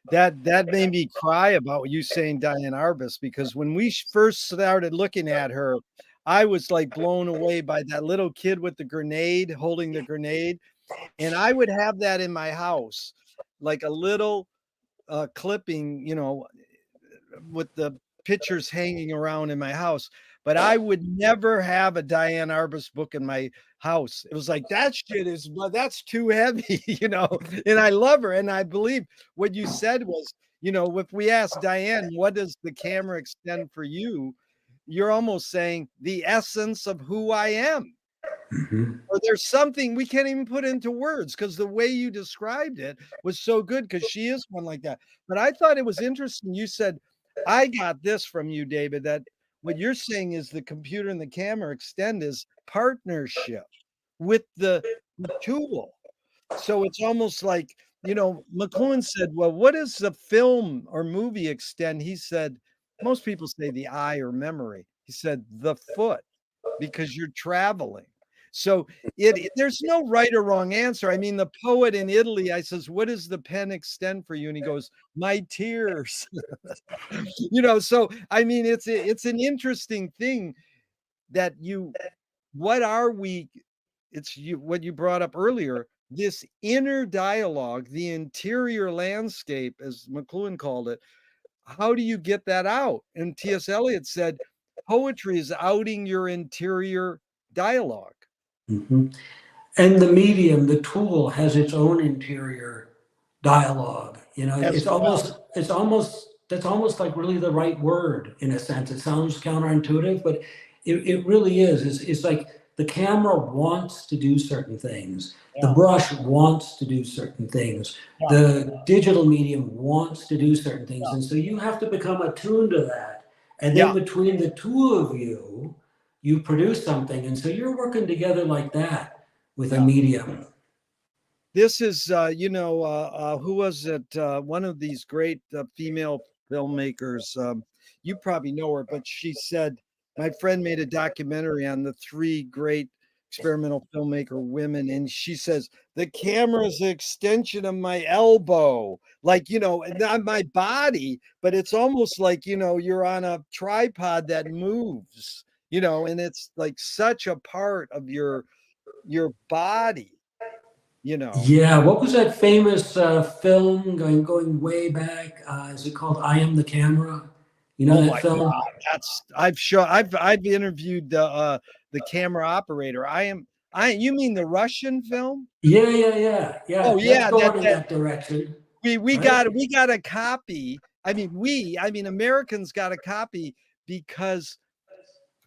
That made me cry about you saying Diane Arbus, because when we first started looking at her, I was like blown away by that little kid with the grenade, holding the grenade, and I would have that in my house, like a little clipping, with the pictures hanging around in my house. but I would never have a Diane Arbus book in my house. It was like, that shit is, that's too heavy, and I love her. And I believe what you said was, if we ask Diane, what does the camera extend for you? You're almost saying the essence of who I am. Mm-hmm. Or there's something we can't even put into words, because the way you described it was so good, because she is one like that. But I thought it was interesting. You said, I got this from you, David, that what you're saying is the computer and the camera extend is partnership with the tool. So it's almost like, McLuhan said, well, what does the film or movie extend? He said, most people say the eye or memory. He said, the foot, because you're traveling. So there's no right or wrong answer. I mean, the poet in Italy, I says, what does the pen extend for you? And he goes, my tears. So I mean, it's an interesting thing that what are we? It's what you brought up earlier, this inner dialogue, the interior landscape, as McLuhan called it. How do you get that out? And T.S. Eliot said, poetry is outing your interior dialogue. Mm-hmm. And the medium, the tool, has its own interior dialogue. As well. That's almost like really the right word in a sense. It sounds counterintuitive, but it really is. It's like the camera wants to do certain things. The Yeah. brush wants to do certain things. Yeah. The digital medium wants to do certain things. Yeah. And so you have to become attuned to that. And then Yeah. between the two of you, you produce something. And so you're working together like that with a Yeah. medium. This is, who was it? One of these great female filmmakers. You probably know her, but she said, my friend made a documentary on the three great experimental filmmaker women. And she says, the camera is an extension of my elbow, like, not my body, but it's almost like, you're on a tripod that moves, and it's like such a part of your body, Yeah, what was that famous film going way back? Is it called I Am the Camera? You know Oh that my film? God, I've interviewed the camera operator. You mean the Russian film? Yeah. Oh That's yeah, going in that direction, we right? got a copy. I mean Americans got a copy because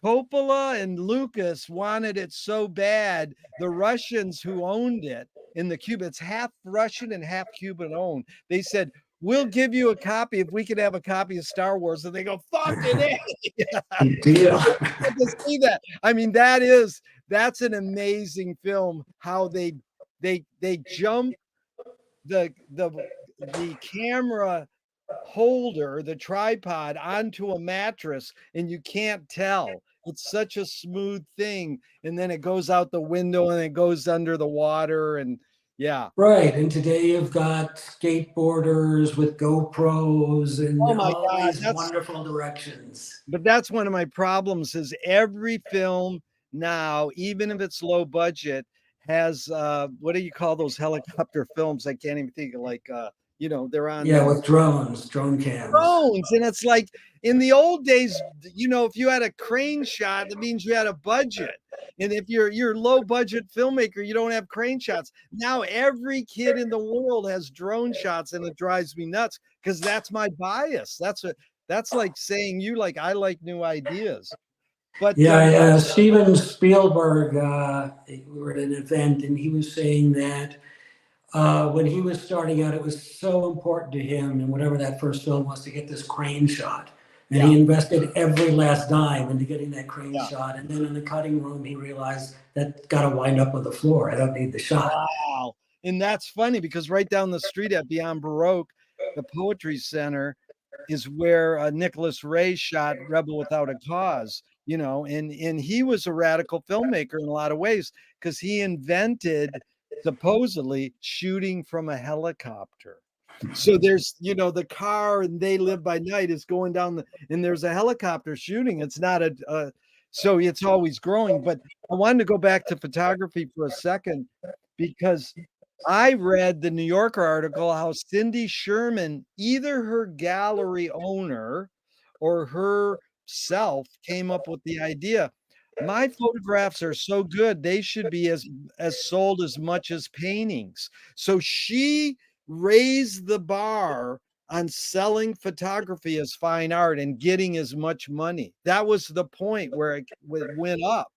Coppola and Lucas wanted it so bad. The Russians who owned it in the Cuban, it's half Russian and half Cuban owned. They said, we'll give you a copy if we could have a copy of Star Wars. And they go, fucking A. Good deal. Get to see that. I mean, that's an amazing film. How they jump the camera holder, the tripod, onto a mattress, and you can't tell. It's such a smooth thing, and then it goes out the window and it goes under the water, and yeah. Right. And today you've got skateboarders with GoPros and Oh my all God, these wonderful directions. that's one of my problems is every film now, even if it's low budget, has what do you call those helicopter films? I can't even think of, like they're on Yeah, with drones, drone cams. drones. And it's like in the old days, if you had a crane shot, that means you had a budget. And if you're low budget filmmaker, you don't have crane shots. Now every kid in the world has drone shots, and it drives me nuts because that's my bias. That's like saying I like new ideas. But Yeah, Steven Spielberg, we were at an event and he was saying that when he was starting out, it was so important to him and whatever that first film was to get this crane shot. And yeah, he invested every last dime into getting that crane yeah. shot. And then in the cutting room, he realized that got to wind up with the floor. I don't need the shot. Wow. And that's funny because right down the street at Beyond Baroque, the Poetry Center is where Nicholas Ray shot Rebel Without a Cause, and he was a radical filmmaker in a lot of ways because he invented supposedly shooting from a helicopter. So there's, the car and They Live by Night is going down and there's a helicopter shooting. It's not so it's always growing. But I wanted to go back to photography for a second because I read the New Yorker article how Cindy Sherman, either her gallery owner or her herself came up with the idea. My photographs are so good, they should be as sold as much as paintings. So she raised the bar on selling photography as fine art and getting as much money. That was the point where it went up.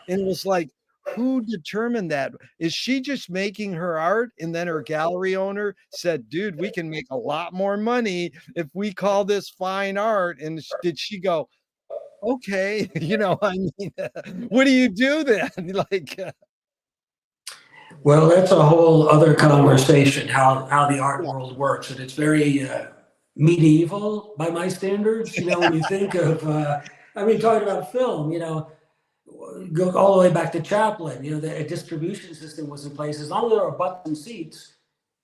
And it was like, who determined that? Is she just making her art? And then her gallery owner said, dude, we can make a lot more money if we call this fine art. And did she go, okay, I mean, what do you do then? Like, Well, that's a whole other conversation, how the art world works. And it's very medieval by my standards. When you think of, talking about film, go all the way back to Chaplin, the distribution system was in place. As long as there were butts and seats,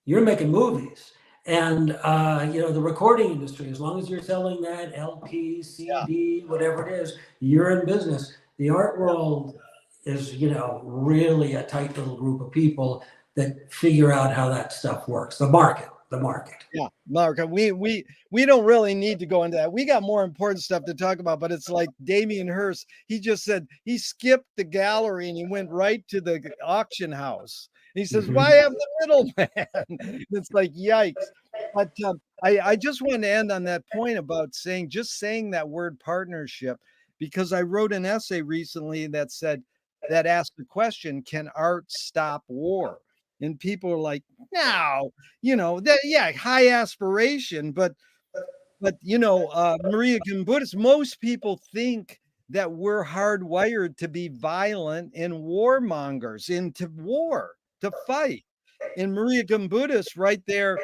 you're making movies. And, the recording industry, as long as you're selling that LP, yeah, CD, whatever it is, you're in business. The art world is, really a tight little group of people that figure out how that stuff works. The market. yeah, Mark, we don't really need to go into that. We got more important stuff to talk about, but it's like Damien Hirst. He just said he skipped the gallery and he went right to the auction house. He says, "Why have the middleman?" It's like, yikes. But I just want to end on that point about saying that word partnership, because I wrote an essay recently that asked the question, can art stop war? And people are like, no, that, yeah, high aspiration, but Maria Gimbutas, most people think that we're hardwired to be violent and warmongers, into war, to fight. And Maria Gimbutas right there,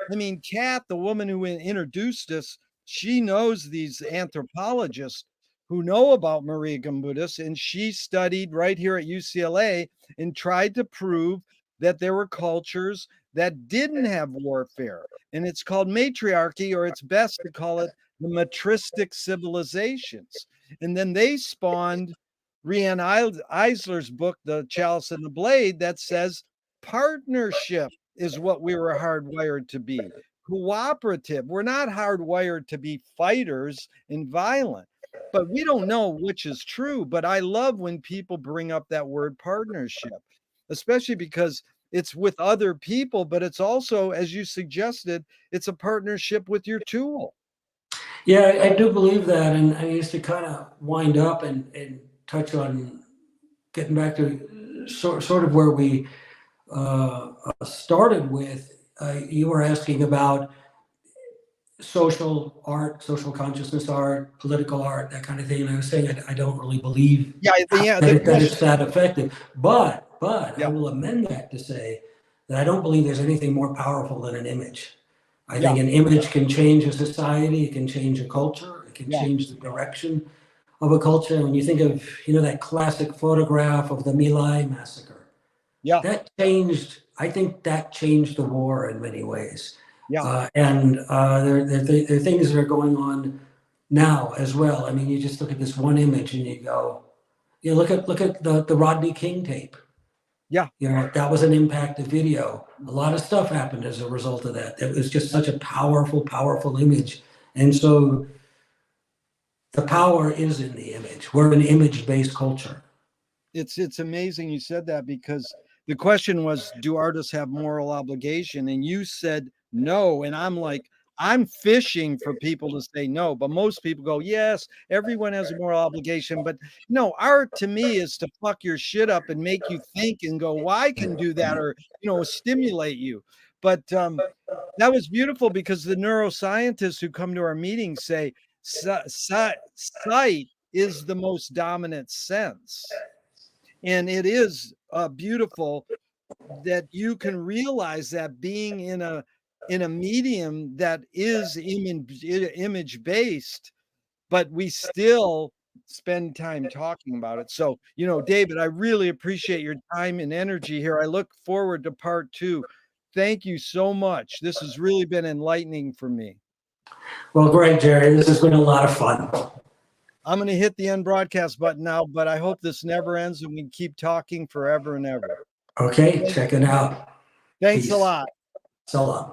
I mean, Kat, the woman who introduced us, she knows these anthropologists who know about Maria Gimbutas, and she studied right here at UCLA and tried to prove that there were cultures that didn't have warfare. And it's called matriarchy, or it's best to call it the matristic civilizations. And then they spawned Riane Eisler's book, The Chalice and the Blade, that says partnership is what we were hardwired to be. Cooperative. We're not hardwired to be fighters and violent. But we don't know which is true. But I love when people bring up that word partnership, especially because it's with other people, but it's also, as you suggested, it's a partnership with your tool. Yeah, I do believe that. And I used to kind of wind up and touch on getting back to sort of where we started with. You were asking about social art, social consciousness art, political art, that kind of thing. And I was saying I don't really believe Yeah, that it's that effective. But I yeah, will amend that to say that I don't believe there's anything more powerful than an image. I yeah, think an image can change a society, it can change a culture, it can yeah, change the direction of a culture. And when you think of, that classic photograph of the My Lai massacre, yeah, I think that changed the war in many ways. yeah. There are things that are going on now as well. I mean, you just look at this one image and you go, look at the Rodney King tape. Yeah. That was an impactful video. A lot of stuff happened as a result of that. It was just such a powerful, powerful image. And so the power is in the image. We're an image-based culture. It's amazing you said that, because the question was, do artists have moral obligation? And you said no. And I'm like, I'm fishing for people to say no, but most people go, yes, everyone has a moral obligation. But no, art to me is to fuck your shit up and make you think and go, well, I can do that, or, stimulate you. But that was beautiful, because the neuroscientists who come to our meetings say sight is the most dominant sense. And it is beautiful that you can realize that being in a medium that is image based, but we still spend time talking about it. So, David, I really appreciate your time and energy here. I look forward to part 2. Thank you so much. This has really been enlightening for me. Well, great, Jerry. This has been a lot of fun. I'm going to hit the end broadcast button now, but I hope this never ends and we keep talking forever and ever. Okay, check it out. Thanks Peace. a lot. So long.